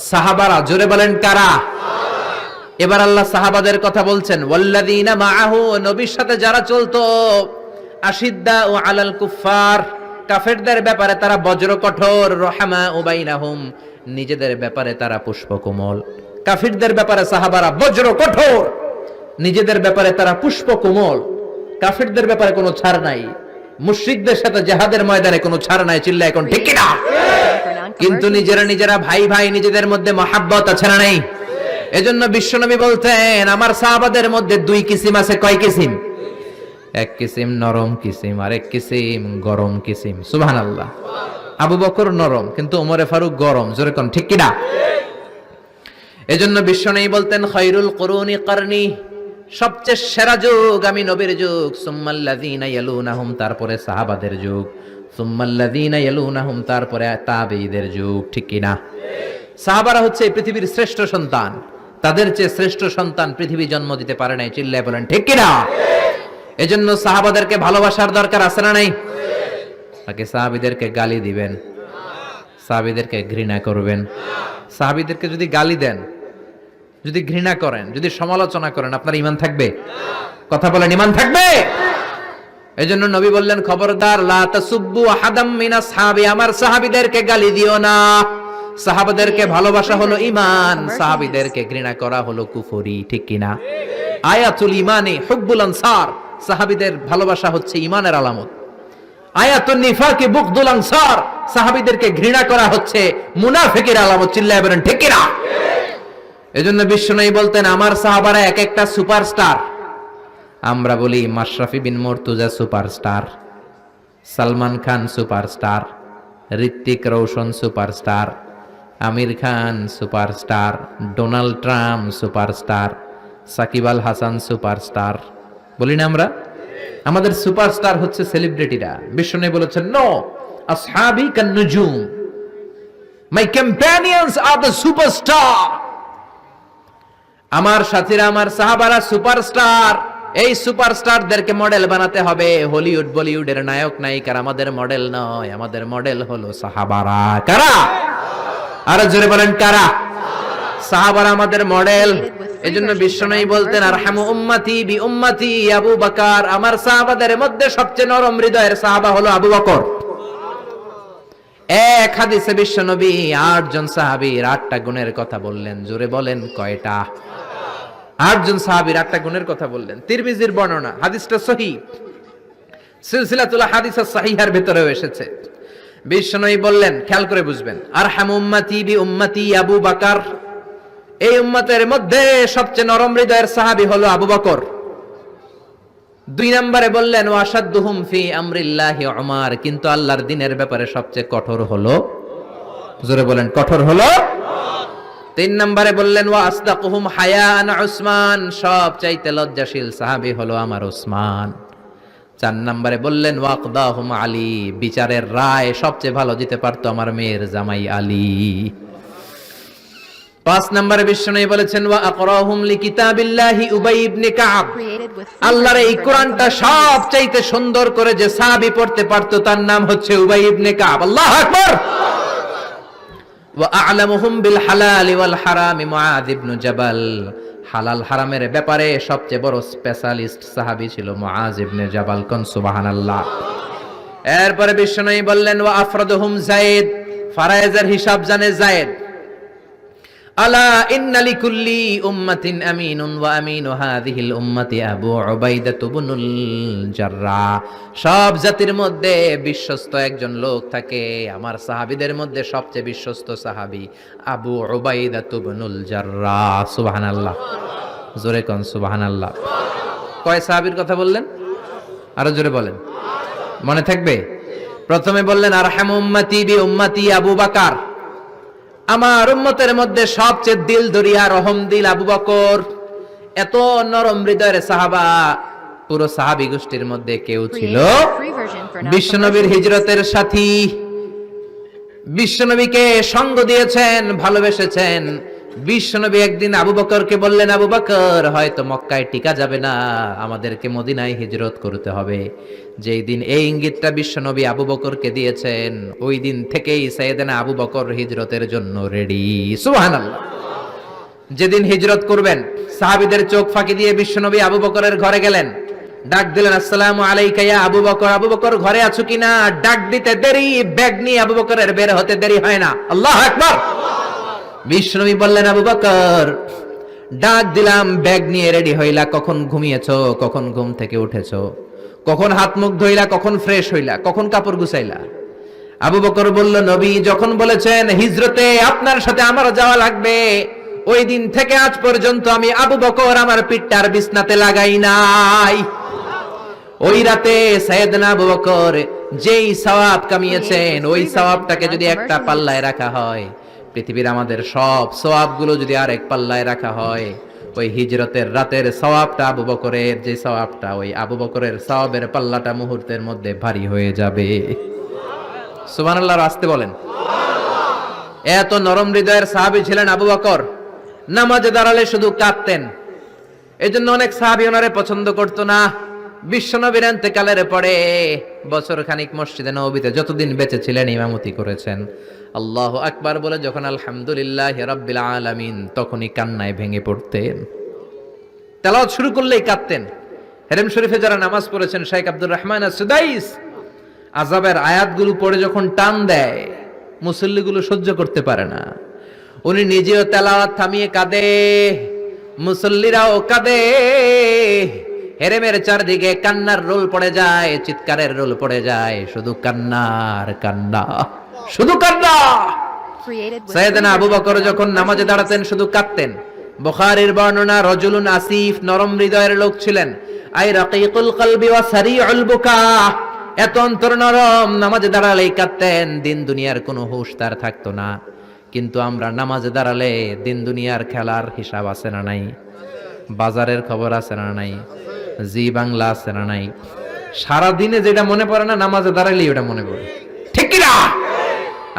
সাহাবারা। জোরে বলেন কারা? এবার আল্লাহ সাহাবাদের কথা বলছেন ওয়াল্লাযীনা মাআহু, নবীর সাথে যারা চলতো। আশিদ্দাউ আলাল কুফফার, কাফেরদের ব্যাপারে তারা বজ্র কঠোর। রহমাউ বাইনাহুম, নিজেদের ব্যাপারে তারা পুষ্পকোমল। কাফিরদের ব্যাপারে সাহাবারা বজ্র কঠোর, নিজেদের ব্যাপারে তারা পুষ্প কোমল, কাফিরদের ব্যাপারে কোনো ছাড় নাই, মুশরিকদের সাথে জিহাদের ময়দানে কোনো ছাড় নাই। চিল্লা এখন ঠিক কি না? কিন্তু নিজেরা ভাই ভাই নিজেদের মধ্যে মহাব্বত আছে না নাই? এজন্য বিশ্বনবী বলতেন আমার সাহাবাদের মধ্যে দুই কিসিম আছে। কয় কিসিম? এক কিসিম নরম কিসিম, আর এক কিসিম গরম কিসিম। সুবহানাল্লাহ। আবু বকর নরম, কিন্তু ওমরে ফারুক গরম। জোরে কোন ঠিক কি না? এজন্য বিশ্বনবী বলতেন খায়রুল কুরুনি করনি, সবচেয়ে সেরা যুগ আমি নবীর যুগ, সুম্মাল্লাযীনা ইয়ালুনাহুম, তারপরে সাহাবাদের যুগ, সুম্মাল্লাযীনা ইয়ালুনাহুম, তারপরে তাবেঈদের যুগ। ঠিক কি না? সাহাবারা হচ্ছে পৃথিবীর শ্রেষ্ঠ সন্তান, তাদের চেয়ে শ্রেষ্ঠ সন্তান পৃথিবী জন্ম দিতে পারে নাই। চিল্লায় বলেন ঠিক কি না? এজন্য সাহাবাদেরকে ভালোবাসার দরকার আছে না নাই? নাকি সাহাবীদেরকে গালি দিবেন, সাহাবীদেরকে ঘৃণা করবেন? সাহাবীদেরকে যদি গালি দেন, যদি ঘৃণা করেন, যদি সমালোচনা করেন, আপনার ঈমান থাকবে? কথা বলেন, ঈমান থাকবে? এজন্য নবী বললেন খবরদার, লা তাসুব্বু আহাদাম মিনাস সাহাবী, আমার সাহাবীদেরকে গালি দিও না। সাহাবাদেরকে ভালোবাসা হলো ঈমান, সাহাবীদেরকে ঘৃণা করা হলো কুফরি। ঠিক কি না? আয়াতুল ঈমানি হুব্বুল আনসার, সাহাবীদের ভালোবাসা হচ্ছে ঈমানের আলামত। আয়াতুন নিফাকি বুগদুল আনসার, সাহাবীদেরকে ঘৃণা করা হচ্ছে মুনাফিকের আলামত। চিল্লায় বলেন ঠিক কি না? এজন্য বিশ্বনবী বলতেন আমার সাহাবারা এক একটা সুপারস্টার। আমরা বলি Mashrafe bin Mortaza superstar, Salman Khan superstar, Hrithik Roshan superstar, Aamir Khan superstar, Donald Trump superstar, Shakib Al Hasan superstar. বলি না আমরা? আমাদের সুপারস্টার হচ্ছে সেলিব্রিটিরা। বিশ্বনবী বলেছেন নো, আসহাবি কান নুজুম, মাই কম্প্যানিয়নস আর দ্য সুপারস্টার। আমার সাথীরা, আমার সাহাবারা সুপারস্টার। এই সুপারস্টারদেরকে মডেল বানাতে হবে। হলিউড বলিউডের নায়ক নায়িকার আমাদের মডেল নয়, আমাদের মডেল হলো সাহাবারা। কারা? আরো জোরে বলেন কারা? সাহাবারা আমাদের মডেল। এজন্য বিশ্বনবী বলতেন আরহামু উম্মতি বি উম্মতি আবু বকর, আমার সাহাবাদের মধ্যে সবচেয়ে নরম হৃদয়ের সাহাবা হলো আবু বকর। এক হাদিসে বিশ্বনবী 8 জন সাহাবীর 8টা গুণের কথা বললেন। জোরে বলেন কয়টা? 8 জন সাহাবীর 8টা গুণের কথা বললেন। তিরমিজির বর্ণনা, হাদিসটা সহিহ, সিলসিলাতুল হাদিস সাহিহার ভিতরেও এসেছে। বিশ্বনবী বললেন, খেয়াল করে বুঝবেন, আরহামু উম্মতি বি উম্মতি আবু বকর, এই উম্মতের মধ্যে সবচেয়ে নরম হৃদয়ের সাহাবী হলো আবু বকর। 2 নম্বরে বললেন ওয়াশাদ্দুহুম ফি আমরিল্লাহি উমর, কিন্তু আল্লাহর দ্বীনের ব্যাপারে সবচেয়ে কঠোর হলো, জোরে বলেন কঠোর হলো। 3 নম্বরে বললেন ওয়া আসদাকুহুম হায়ান উসমান, সবচাইতে লজ্জাশীল সাহাবী হলো আমার উসমান। 4 নম্বরে বললেন ওয়াকদাহুম আলী, বিচারের রায় সবচেয়ে ভালো দিতে পারতো আমার মেয়ের জামাই আলী। 5 নম্বরে বিশ্বনবী বলেছেন ওয়া আকরাহুম লিকিতাবিল্লাহি উবাই ইবনে কাব, আল্লাহর এই কোরআনটা সবচাইতে সুন্দর করে যে সাহাবী পড়তে পারতো তার নাম হচ্ছে উবাই ইবনে কাব। আল্লাহু আকবার। ওয়া আ'লামুহুম বিল হালাল ওয়াল হারাম মুআয ইবনে জাবাল, হালাল হারামের ব্যাপারে সবচেয়ে বড় স্পেশালিস্ট সাহাবী ছিল মুআয ইবনে জাবাল। কোন সুবহানাল্লাহ। এরপরে বিশ্বনবী বললেন ওয়া আফরাদুহুম যায়েদ, ফারায়েজের হিসাব জানে যায়েদ। আলা ইন্না লিকুল্লি উম্মাতিন আমিনুন ওয়া আমিনু হাযিহিল উম্মতি আবু উবাইদা ইবনুল জাররাহ, সব জাতির মধ্যে বিশ্বস্ত একজন লোক থাকে, আমার সাহাবীদের মধ্যে সবচেয়ে বিশ্বস্ত সাহাবী আবু উবাইদা ইবনুল জাররাহ। সুবহানাল্লাহ। জোরে কোন সুবহানাল্লাহ। কয় সাহাবীর কথা বললেন? আরো জোরে বলেন, মনে থাকবে? প্রথমে বললেন আরহামু উম্মতি বি উম্মতি আবু বকর, আমার উম্মতের মধ্যে সবচেয়ে দিল দরিয়া রহম দিল আবু বকর। এত নরম হৃদয়ের সাহাবা পুরো সাহাবী গোষ্ঠীর মধ্যে কেউ ছিল? বিশ্বনবীর হিজরতের সাথী, বিশ্বনবীকে সঙ্গ দিয়েছেন, ভালোবেসেছেন। বিশ্বনবী একদিন আবু বকরকে বললেন আবু বকর হয়তো মক্কায় টিকা যাবে না, আমাদেরকে মদিনায় হিজরত করতে হবে। যেই দিন এই ইঙ্গিতটা বিশ্বনবী আবু বকরকে দিয়েছেন, ওই দিন থেকেই সাইয়েদনা আবু বকর হিজরতের জন্য রেডি। সুবহানাল্লাহ। যেদিন হিজরত করবেন সাহাবীদের চোখ ফাঁকি দিয়ে বিশ্বনবী আবু বকরের ঘরে গেলেন, ডাক দিলেন আসসালামু আলাইকা ইয়া আবু বকর। আবু বকর ঘরে আছো কিনা? ডাক দিতে দেরি, ব্যাগ নিয়ে আবু বকরের বের হতে দেরি হয় না। আল্লাহু আকবার। বিশ্বনবী বললেন আবু বকর ডাক দিলাম, ব্যাগ নিয়ে রেডি হইলা, কখন ঘুমিয়েছো, কখন ঘুম থেকে উঠেছো, কখন হাত মুখ ধইলা, কখন ফ্রেশ হইলা, কখন কাপড় গুছাইলা? আবু বকর বলল, নবী যখন বলেছেন হিজরতে আপনার সাথে আমার যাওয়া লাগবে, ওই দিন থেকে আজ পর্যন্ত আমি আবু বকর আমার পিঠটার বিছনাতে লাগাই নাই। ওই রাতে সাইয়েদনা আবু বকর যেই সওয়াব কামিয়েছেন, ওই সওয়াবটাকে যদি একটা পাল্লায় রাখা হয়, পৃথিবীর আমাদের সব সওয়াবগুলো যদি আরেক পাল্লায় রাখা হয়, ওই হিজরতের রাতের সওয়াবটা আবু বকরের যে সওয়াবটা, ওই আবু বকরের সওয়াবের পাল্লাটা মুহূর্তের মধ্যে ভারী হয়ে যাবে। সুবহানাল্লাহ, আসতে বলেন। এত নরম হৃদয়ের সাহাবী ছিলেন আবু বকর। নামাজে দাঁড়ালে শুধু কাঁদতেন, এজন্য অনেক সাহাবী ওনারে পছন্দ করতো না। বিশ্বনবীর ইন্তেকালের পরে বছর খানিক মসজিদে নববীতে যতদিন বেঁচে ছিলেন ইমামতি করেছেন। আল্লাহু আকবার বলে যখন আলহামদুলিল্লাহি রাব্বিল আলামিন, তখনই কান্নায় ভেঙে পড়তেন। তেলাওয়াত শুরু করলেই কাঁদতেন। হেরেম শরীফে যারা নামাজ পড়েছেন, শেখ আব্দুর রহমান আস-সুদাইস আযাবের আয়াতগুলো পড়ে যখন টান দেয়, মুসল্লিগুলো সহ্য করতে পারে না। উনি নিজেও তেলাওয়াত থামিয়ে কাঁদে, মুসল্লিরাও কাঁদে। হেরেমের চারদিকে কান্নার রোল পড়ে যায়, চিৎকারের রোল পড়ে যায়, শুধু কান্নার কান্না, শুধু কান্না। Created with সাইয়েদনা Abu free Bakr version যখন for নামাজে non-commercial দাঁড়াতেন শুধু কাঁদতেন। বুখারীর বর্ণনা, রজুলুন আসিফ, নরম হৃদয়ের লোক ছিলেন। আই রাকিকুল কলবি ওয়া সারিউল বুকা, এত অন্তর নরম, নামাজে দাঁড়ালেই কাঁদতেন। দিন দুনিয়ার কোনো হুঁশ তার থাকতো না। কিন্তু আমরা নামাজে দাঁড়ালে দিন দুনিয়ার খেলার হিসাব আছে না নাই? বাজারের খবর আছে না নাই? জি বাংলা আছে না নাই? সারা দিনে যেটা মনে পড়ে না, নামাজে দাঁড়ালেই ওটা মনে পড়ে, ঠিক কি না?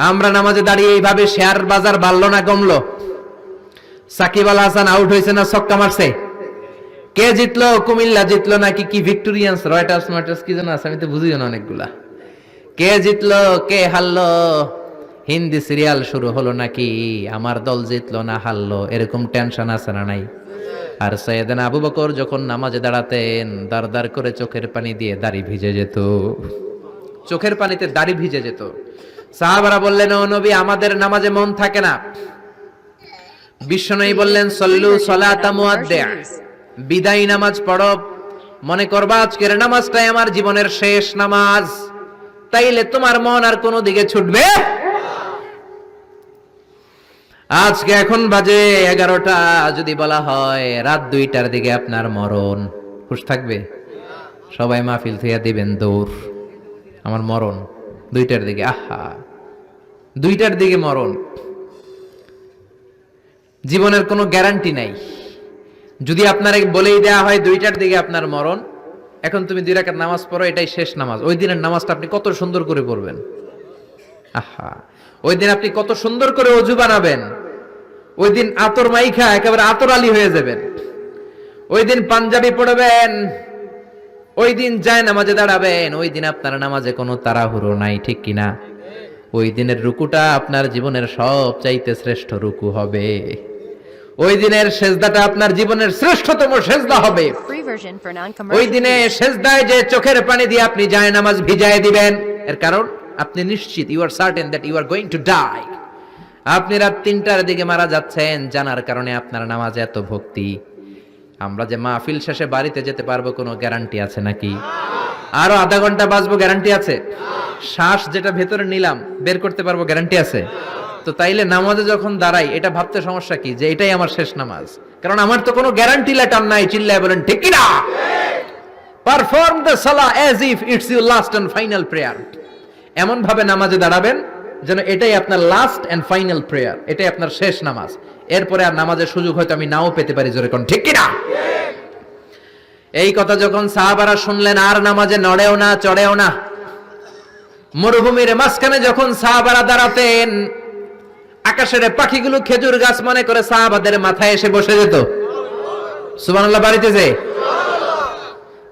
আমরা নামাজে দাঁড়িয়ে এইভাবে শেয়ার বাজার বাড়লো না কমলো? সাকিব আল হাসান আউট হয়েছে না ছক্কা মারছে? কে জিতলো? কুমিল্লা জিতলো নাকি কি ভিক্টোরিয়ান্স, রয়টার্স মার্টার্স কি যেন আছে, আমি তো বুঝিও না অনেকগুলা। কে জিতলো কে হারলো? হিন্দি সিরিয়াল শুরু হলো নাকি আমার দল জিতলো না হারলো, এরকম টেনশন আছে না নাই? আর সাইয়েদনা আবু বকর যখন নামাজে দাঁড়াতেন, দাঁড় দাঁড় করে চোখের পানি দিয়ে দাড়ি ভিজে যেত, চোখের পানিতে দাড়ি ভিজে যেত। সাহাবারা বললেন, ও নবী, আমাদের নামাজে মন থাকে না। বিশ্বনবী বললেন, সল্লু সালাতা মুআদ্দি', বিদায় নামাজ পড়ো, মনে করবা আজকের নামাজটাই আমার জীবনের শেষ নামাজ, তাইলে তোমার মন আর কোনো দিকে ছুটবে। আজকে এখন বাজে 11টা, যদি বলা হয় রাত 2টার দিকে আপনার মরণ, খুশ থাকবে? সবাই মাহফিল থইয়া দিবেন দৌড়, আমার মরণ 2টার দিকে। আহা, 2টার দিকে মরণ, জীবনের কোনো গ্যারান্টি নাই। যদি আপনার বলেই দেয়া হয় 2টার দিকে আপনার মরণ, এখন তুমি 2 রাকাত নামাজ পড়ো, এটাই শেষ নামাজ, ওই দিনের নামাজটা আপনি কত সুন্দর করে পড়বেন। আহা, ওই দিন আপনি কত সুন্দর করে ওযু বানাবেন, ওই দিন আতর মাইখা একেবারে আতর আলী হয়ে যাবেন, ওই দিন পাঞ্জাবি পড়বেন, ওই দিন যায় নামাজে দাঁড়াবেন, ওই দিন আপনার নামাজে কোনো তাড়াহুড়ো নাই, ঠিক কিনা? ওই দিনের রুকুটা আপনার জীবনের সবচাইতে শ্রেষ্ঠ রুকু হবে। ওই দিনের সেজদাটা আপনার জীবনের শ্রেষ্ঠতম সেজদা হবে। free version for ওই non-commercial দিনে use. সেজদায় যে চোখের পানি দিয়ে আপনি যায় নামাজ ভিজায় দিবেন, এর কারণ আপনি নিশ্চিত, you are certain that you are going to die. আপনি রাত 3টার দিকে মারা যাচ্ছেন, জানার কারণে আপনার নামাজে এত ভক্তি। আমরা যে মাহফিল শেষে বাড়িতে যেতে পারবো কোনো গ্যারান্টি আছে নাকি? আরো আধা ঘন্টা বাঁচবো, গ্যারান্টি আছে? শ্বাস যেটা ভেতরে নিলাম বের করতে পারবো, গ্যারান্টি আছে? তো তাইলে নামাজে যখন দাঁড়াই, এটা ভাবতে সমস্যা কি যে এটাই আমার শেষ নামাজ? কারণ আমার তো কোনো গ্যারান্টি লেটার নাই। চিল্লায় বলেন ঠিক কি না? Perform the salah as if it's your last and final prayer. এমন ভাবে নামাজে দাঁড়াবেন যেন এটাই আপনার লাস্ট এন্ড ফাইনাল প্রেয়ার, এটাই আপনার শেষ নামাজ। এরপরে আর নামাজের সুযোগ হয়তো আমি নাও পেতে পারি, জোরে কোন ঠিক কি না? এই কথা যখন সাহাবারা শুনলেন, আর নামাজে নড়েও না চড়েও না। মরুভূমির মাঝখানে যখন সাহাবারা দাঁড়াতেন, আকাশের পাখিগুলো খেজুর গাছ মনে করে সাহাবাদের মাথায় এসে বসে যেত। সুবহানাল্লাহ, বাড়িতে যে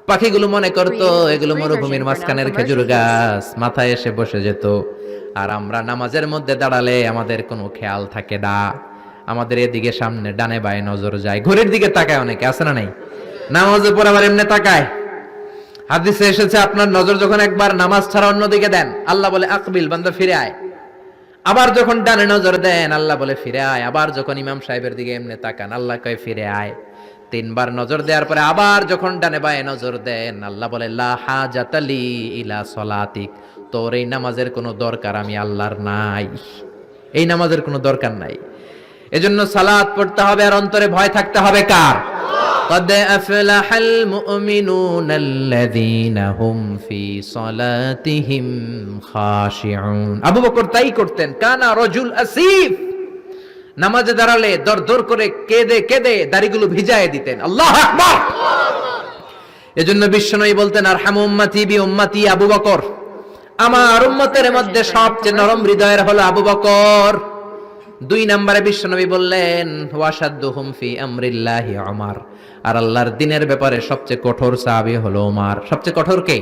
পাখিগুলো মনে করতো এগুলো মরুভূমির মাঝখানের খেজুর গাছ, মাথায় এসে বসে যেত। আর আমরা নামাজের মধ্যে দাঁড়ালে আমাদের কোনো খেয়াল থাকে না, আমাদের এদিকে সামনে ডানে বায়ে নজর যায়, ঘড়ির দিকে তাকায়, অনেকে আছে না নাই? নামাজের পর আবার এমনি তাকায়। হাদিসে এসেছে আপনার নজর যখন একবার নামাজ ছাড়া অন্যদিকে দেন, আল্লাহ বলে আকবিল, বান্দা ফিরে আয়। আবার যখন ডানে নজর দেন আল্লাহ বলে ফিরে আয়। আবার যখন ইমাম সাহেবের দিকে এমনি তাকান আল্লাহ কয় ফিরে আয়। তিনবার নজর দেওয়ার পরে আবার যখন ডানে বায়ে নজর দেন আল্লাহ বলে লা হাজাতা লি ইলা সলাতিক, তোর এই নামাজের কোনো দরকার আমি আল্লাহর নাই, এই নামাজের কোনো দরকার নাই। এজন্য সালাত পড়তে হবে আর অন্তরে ভয় থাকতে হবে কার? قد أفلح المؤمنون الذين هم في صلاتهم خاشعون। আবু বকর তাই করতেন, কানা রজুল আসিফ, নামাজে দাঁড়ালে দরদর করে কেঁদে কেঁদে দাড়িগুলো ভিজায় দিতেন। আল্লাহু আকবার। এজন্য বিশ্বনবী বলতেন আরহামু উম্মতি বি উম্মতি আবু বকর, আমার উম্মতের মধ্যে সবচেয়ে নরম হৃদয়ের হলো আবু বকর। 2 নম্বরে বিশ্বনবী বললেন ওয়াশাদ্দুহুম ফি আমরিল্লাহি উমর, আর আল্লাহর দ্বীনের ব্যাপারে সবচেয়ে কঠোর সাহাবী হলো ওমর। সবচেয়ে কঠোর কে?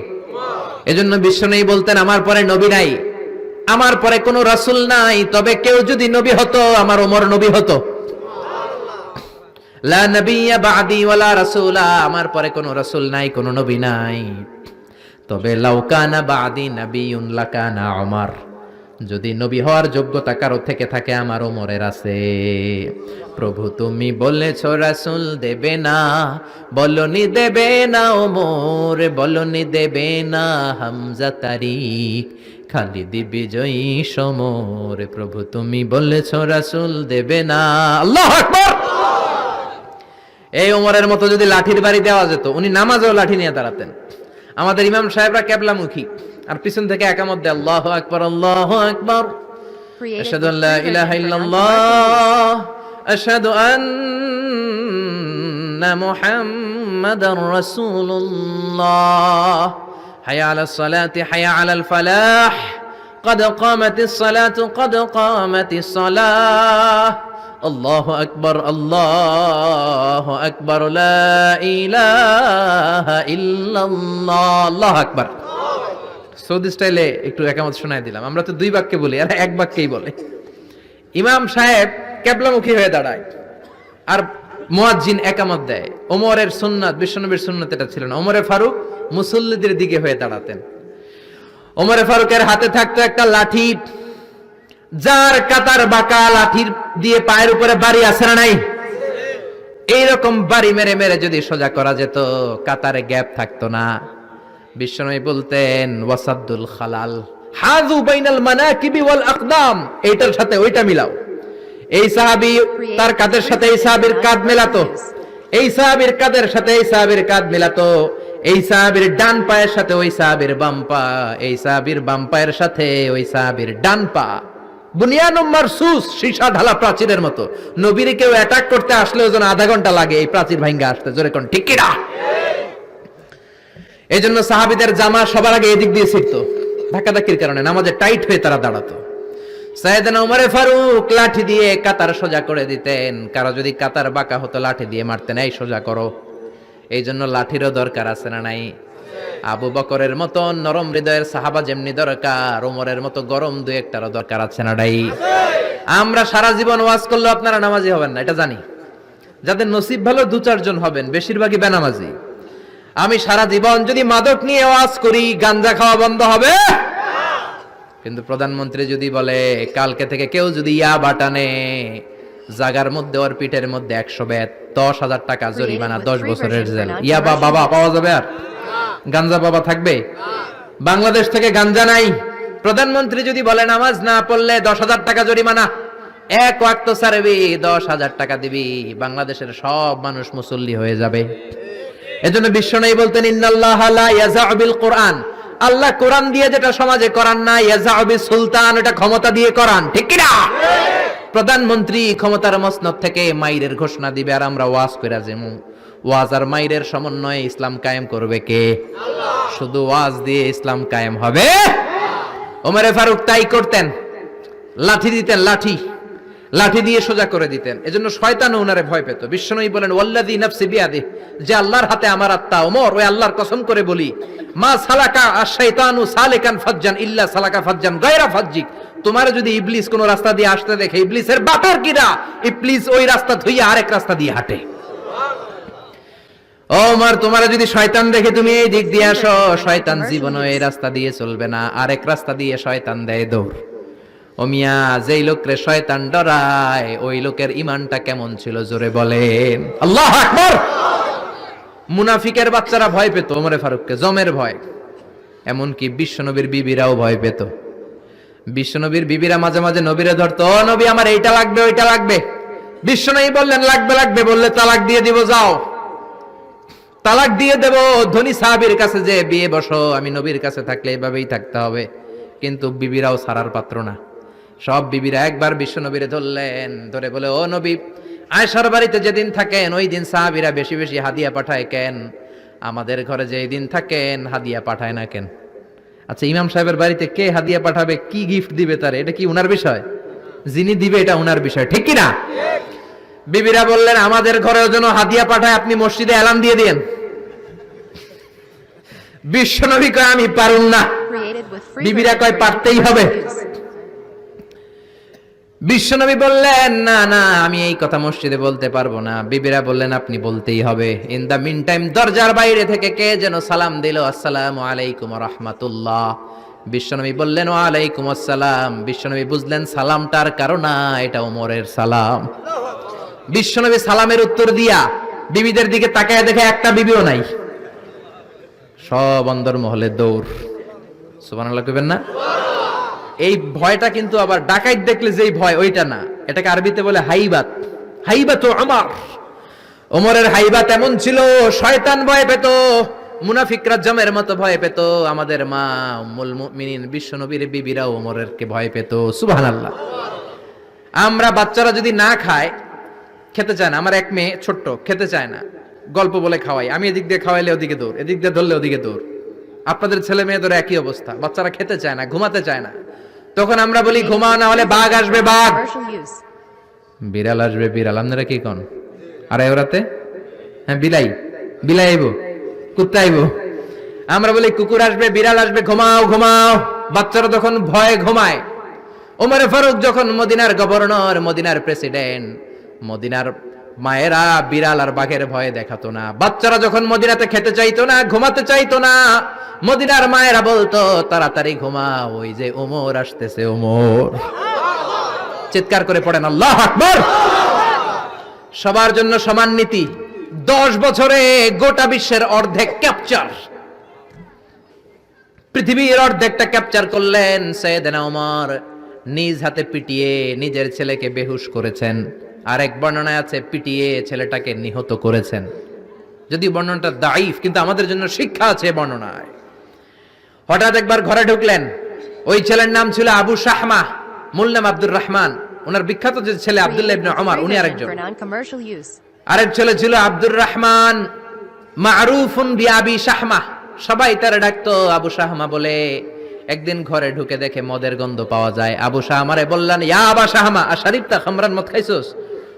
এজন্য বিশ্বনবী বলতেন আমার পরে নবী নাই, আমার পরে কোনো রাসূল নাই, তবে কেউ যদি নবী হতো আমার ওমর নবী হতো। লা নবিয়্যা বা'দি ওয়ালা রাসূলা, আমার পরে কোনো রাসূল নাই, কোনো নবী নাই, তবে লাউ কানা বা'দি নাবিয়্যুন লাকানা ওমর, যদি নবী হওয়ার যোগ্যতা কারো থেকে থাকে আমার ওমরের আছে। প্রভু তুমি বলেছো রাসূল দেবে না, বলনি দেবে না ওমর, বলনি দেবে না হামজা তারিক, খালিদ বিজয়ী সমর। প্রভু তুমি বলেছো রাসূল দেবে না। আল্লাহু আকবার। এই ওমরের মতো যদি লাঠির বাড়ি দেওয়া যেত, উনি নামাজেও লাঠি নিয়ে দাঁড়াতেন। আমাদের ইমাম সাহেবরা কেবলামুখী, আর পিছন থেকে একামত দেয় আল্লাহু আকবার আল্লাহু আকবার, Created আশহাদু with আল্লা free ইলাহা version of ইল্লাল্লাহ, আশহাদু আন্না মুহাম্মাদার রাসূলুল্লাহ, হাইয়া আলাস সালাতি হাইয়া আলাল ফালাহ, قد قامت الصلاة قد قامت الصلاة, আল্লাহু আকবার আল্লাহু আকবার, লা ইলাহা ইল্লাল্লাহ, আল্লাহু আকবার। সৌদি স্টাইলে একটু একামত শোনায় দিলাম। আমরা তো 2 বাক্যে বলি, আর 1 বাক্যেই বলে। ইমাম সাহেব কেবলামুখী হয়ে দাঁড়ায় আর মুয়াজ্জিন একামত দেয়। ওমরের সুন্নাত, বিশ্বনবীর সুন্নাত এটা ছিল না। ওমরে ফারুক মুসল্লিদের দিকে হয়ে দাঁড়াতেন। ওমরে ফারুকের হাতে থাকতো একটা লাঠি, যার কাতার বাঁকা, লাঠির দিয়ে পায়ের উপরে বাড়ি আছে না নাই? এইরকম বাড়ি মেরে মেরে যদি সোজা করা যেত, কাতারে গ্যাপ থাকতো না। বিশ্বনবী বলতেন ওয়াসাদ্দুল খালাল, হাযু বাইনাল মানাকিবি ওয়াল আকদাম, এইটার সাথে ওইটা মিলাও। এই সাহাবী তার কাঁধের সাথে এই সাহাবীর কাঁধ মেলাতো, এই সাহাবীর কাঁধের সাথে এই সাহাবীর কাঁধ মেলাতো, এই সাহাবীর ডান পায়ের সাথে ওই সাহাবীর বাম পা, এই সাহাবীর বাম পায়ের সাথে ওই সাহাবীর ডান পা। বুনিয়ানুম মারসুস, সীসা ঢালা প্রাচীরের মতো। নবীর কেউ অ্যাটাক করতে আসলেও যেন আধা ঘন্টা লাগে এই প্রাচীর ভাঙ্গা আসতে। জোরে কোন ঠিক কি না? এই জন্য সাহাবীদের জামা সবার আগে এদিক দিয়ে ছিটতো, ধাক্কাধাক্কির কারণে নামাজে টাইট হয়ে তারা দাঁড়াতো। সাইয়েদনা ওমরে ফারুক লাঠি দিয়ে কাতার সোজা করে দিতেন। কারো যদি কাতার বাঁকা হতো লাঠি দিয়ে মারতেন, এই সোজা করো। এই জন্য লাঠিরও দরকার আছে না নাই? আবু বকরের মতো নরম হৃদয়ের সাহাবা যেমনি দরকার, ওমরের মতো গরম 2-1টারও দরকার আছে না নাই? আমরা সারা জীবন ওয়াজ করলেও আপনারা নামাজি হবেন না, এটা জানি। যাদের নসিব ভালো 2-4 জন হবেন, বেশিরভাগই বেনামাজি। আমি সারা জীবন যদি মাদক নিয়ে ওয়াজ করি, গাঞ্জা খাওয়া বন্ধ হবে? কিন্তু প্রধানমন্ত্রী যদি বলে কালকে থেকে কেউ যদি ইয়াবা টানে, জাগার মধ্যে ওর পিঠের মধ্যে 100 বেত, 10,000 টাকা জরিমানা, 10 বছরের জেল। ইয়াবা বাবা পাওয়া যাবে? আর গাঞ্জা বাবা থাকবে? বাংলাদেশ থেকে গাঞ্জা নাই। প্রধানমন্ত্রী যদি বলে নামাজ না পড়লে 10,000 টাকা জরিমানা, 1 ওয়াক্ত ছাড়বি 10,000 টাকা দিবি, বাংলাদেশের সব মানুষ মুসল্লি হয়ে যাবে। এজন্য বিশ্বনবী বলতেন ইন্নাল্লাহা লা ইয়াযাউ বিল কোরআন, আল্লাহ কোরআন দিয়ে যেটা সমাজে করান না, ইয়াযাউ বিস সুলতান, এটা ক্ষমতা দিয়ে করান। ঠিক কি না? প্রধানমন্ত্রী ক্ষমতার মসনদ থেকে মাইরের ঘোষণা দিবে, আর আমরা ওয়াজ কইরা যামু। ওয়াজ আর মাইরের সমন্বয়ে ইসলাম কায়েম করবে কে? আল্লাহ। শুধু ওয়াজ দিয়ে ইসলাম কায়েম হবে? ওমরে ফারুক তাই করতেন, লাঠি দিতেন, লাঠি দিয়ে সোজা করে দিতেন। এজন্য শয়তানও ওনারে ভয় পেত। বিশ্বনবী বলেন ওয়াল্লাযী নাফসি বিয়াদিহি, যে আল্লাহর হাতে আমার আত্মা, ওমর ওই আল্লাহর কসম করে বলি, মা সালাকা আশ-শাইতানু সালিকান ফাজ্জান ইল্লা সালাকা ফাজ্জান গায়রা ফাজ্জিক, তোমার যদি ইবলিস কোন রাস্তা দিয়ে আসতে দেখে, ইবলিসের বাপের কিরা, ইবলিস ওই রাস্তা ধুইয়া আরেক রাস্তা দিয়ে হাঁটে। ওমর তোমার যদি শয়তান দেখে তুমি এই দিক দিয়ে আসো, শয়তান জীবনও এই রাস্তা দিয়ে চলবে না, আরেক রাস্তা দিয়ে শয়তান দেয় দৌড়। ও মিয়া, যেই লোকরে শয়তান ডরায় ওই লোকের ঈমানটা কেমন ছিল জোরে বলেন আল্লাহু আকবার। মুনাফিকের বাচ্চারা ভয় পেত ওমরে ফারুককে, জমের ভয়। এমনকি বিশ্বনবীর বিবিরাও ভয় পেত। বিশ্বনবীর বিবিরা মাঝে মাঝে নবীরে ধরতো, ও নবী আমার এইটা লাগবে ওইটা লাগবে। বিশ্বনবী বললেন লাগবে লাগবে, বললে তালাক দিয়ে দিব, যাও তালাক দিয়ে দেব। ধনী সাহাবীর কাছে যে বিয়ে বসো, আমি নবীর কাছে থাকলে এভাবেই থাকতে হবে। কিন্তু বিবিরাও ছাড়ার পাত্র না। সব বিবিরা একবার বিশ্বনবীরে ধরলেন, ধরে বলে, ও নবী, আয়েশার বাড়িতে যেদিন থাকেন ওই দিন সাহাবীরা বেশি বেশি হাদিয়া পাঠায় কেন? আমাদের ঘরে যেই দিন থাকেন হাদিয়া পাঠায় না কেন? আচ্ছা, ইমাম সাহেবের বাড়িতে কে হাদিয়া পাঠাবে, কি গিফট দিবে তারে, এটা কি উনার বিষয়? যিনি দিবে এটা উনার বিষয়, ঠিক কি না? বিবিরা বললেন, আমাদের ঘরেও যেন হাদিয়া পাঠায়, আপনি মসজিদে এলান দিয়ে দিয়েন। বিশ্বনবী কয়, আমি পারুম না। Created with free বিবিরা কয়, registration পারতেই for হবে। use. বিশ্বনবী বললেন, না না, আমি এই কথা মসজিদে বলতে পারবো না। বিবিরা বললেন, আপনি বলতেই হবে। ইন দা মিন টাইম দরজার বাইরে থেকে কে যেন সালাম দিল, আসসালামু আলাইকুম ওয়া রাহমাতুল্লাহ। বিশ্বনবী বললেন, ওয়া আলাইকুম আসসালাম। বিশ্বনবী বুঝলেন সালামটার কারণ না, এটা ওমরের সালাম। বিশ্বনবী সালামের উত্তর দিয়া বিবিদের দিকে তাকায় দেখে একটা বিবিও নাই। সব অন্দরমহলে দৌড়। সুবহানাল্লাহ কইবেন না? এই ভয়টা কিন্তু আবার ডাকাইত দেখলে যেই ভয় ওইটা না, এটাকে আরবিতে বলে হাইবাত। হাইবাত ওমর, ওমরের হাইবাত এমন ছিল, শয়তান ভয় পেত, মুনাফিকরা জমের মতো ভয় পেত। আমাদের মা উম্মুল মুমিনিন বিশ্বনবীর বিবিরা ওমরের কে ভয় পেত। সুবহানাল্লাহ। আমরা বাচ্চারা যদি না খায়, খেতে চায় না, আমার এক মেয়ে ছোট্ট খেতে চায় না, গল্প বলে খাওয়াই, আমি এদিক দিয়ে খাওয়াইলে ওদিকে দৌড়, এদিক দিয়ে ধরলে ওদিকে দৌড়। আপনাদের ছেলে মেয়েদের একই অবস্থা, বাচ্চারা খেতে চায় না, ঘুমাতে চায় না। তখন আমরা বলি ঘুমাও না হলে বাঘ আসবে, বাঘ, Commercial use. বিড়াল আসবে, বিড়াল। আপনারা কি কন? আর ওরাতে হ্যাঁ বিলাই, বিলাই আইবো, কুত্তা আইবো। আমরা বলি কুকুর আসবে, বিড়াল আসবে, ঘুমাও ঘুমাও। বাচ্চারা তখন ভয়ে ঘুমায়। ওমরে ফারুক যখন মদিনার গভর্নর, মদিনার প্রেসিডেন্ট, মদিনার মায়েরা বিড়াল আর বাঘের ভয়ে দেখাতো না। বাচ্চারা যখন মদিনাতে খেতে চাইতো না, ঘুমাতে চাইতো না, মদিনার মায়েরা বলতো তাড়াতাড়ি ঘুমাও, ওই যে ওমর আসতেছে, ওমর। চিৎকার করে পড়েন আল্লাহু আকবার। সবার জন্য সমান নীতি। 10 বছরে গোটা বিশ্বের অর্ধেক ক্যাপচার, পৃথিবীর অর্ধেকটা ক্যাপচার করলেন সাইয়েদনা ওমর। নিজ হাতে পিটিয়ে নিজের ছেলেকে বেহুশ করেছেন। আরেক বর্ণনায় আছে পিটিয়ে ছেলেটাকে নিহত করেছেন। যদি বর্ণনাটা দাইফ, কিন্তু আমাদের জন্য শিক্ষা আছে বর্ণনায়। হঠাৎ একবার ঘরে ঢুকলেন, ওই ছেলের নাম ছিল আবু শাহমা, মূল নাম আব্দুর রহমান। ওনার বিখ্যাত যে ছেলে আব্দুল্লাহ ইবনে ওমর, উনি আরেকজন। For non-commercial use. আরেক ছেলে ছিল আব্দুর রহমান, মারুফুন বিআবি শাহমা, সবাই তারে ডাকতো আবু শাহমা বলে। একদিন ঘরে ঢুকে দেখে মদের গন্ধ পাওয়া যায়। আবু শাহমারে বললেন, ইয়া আবা শাহমা আশারিবতা খামরান, মদ খাইছস?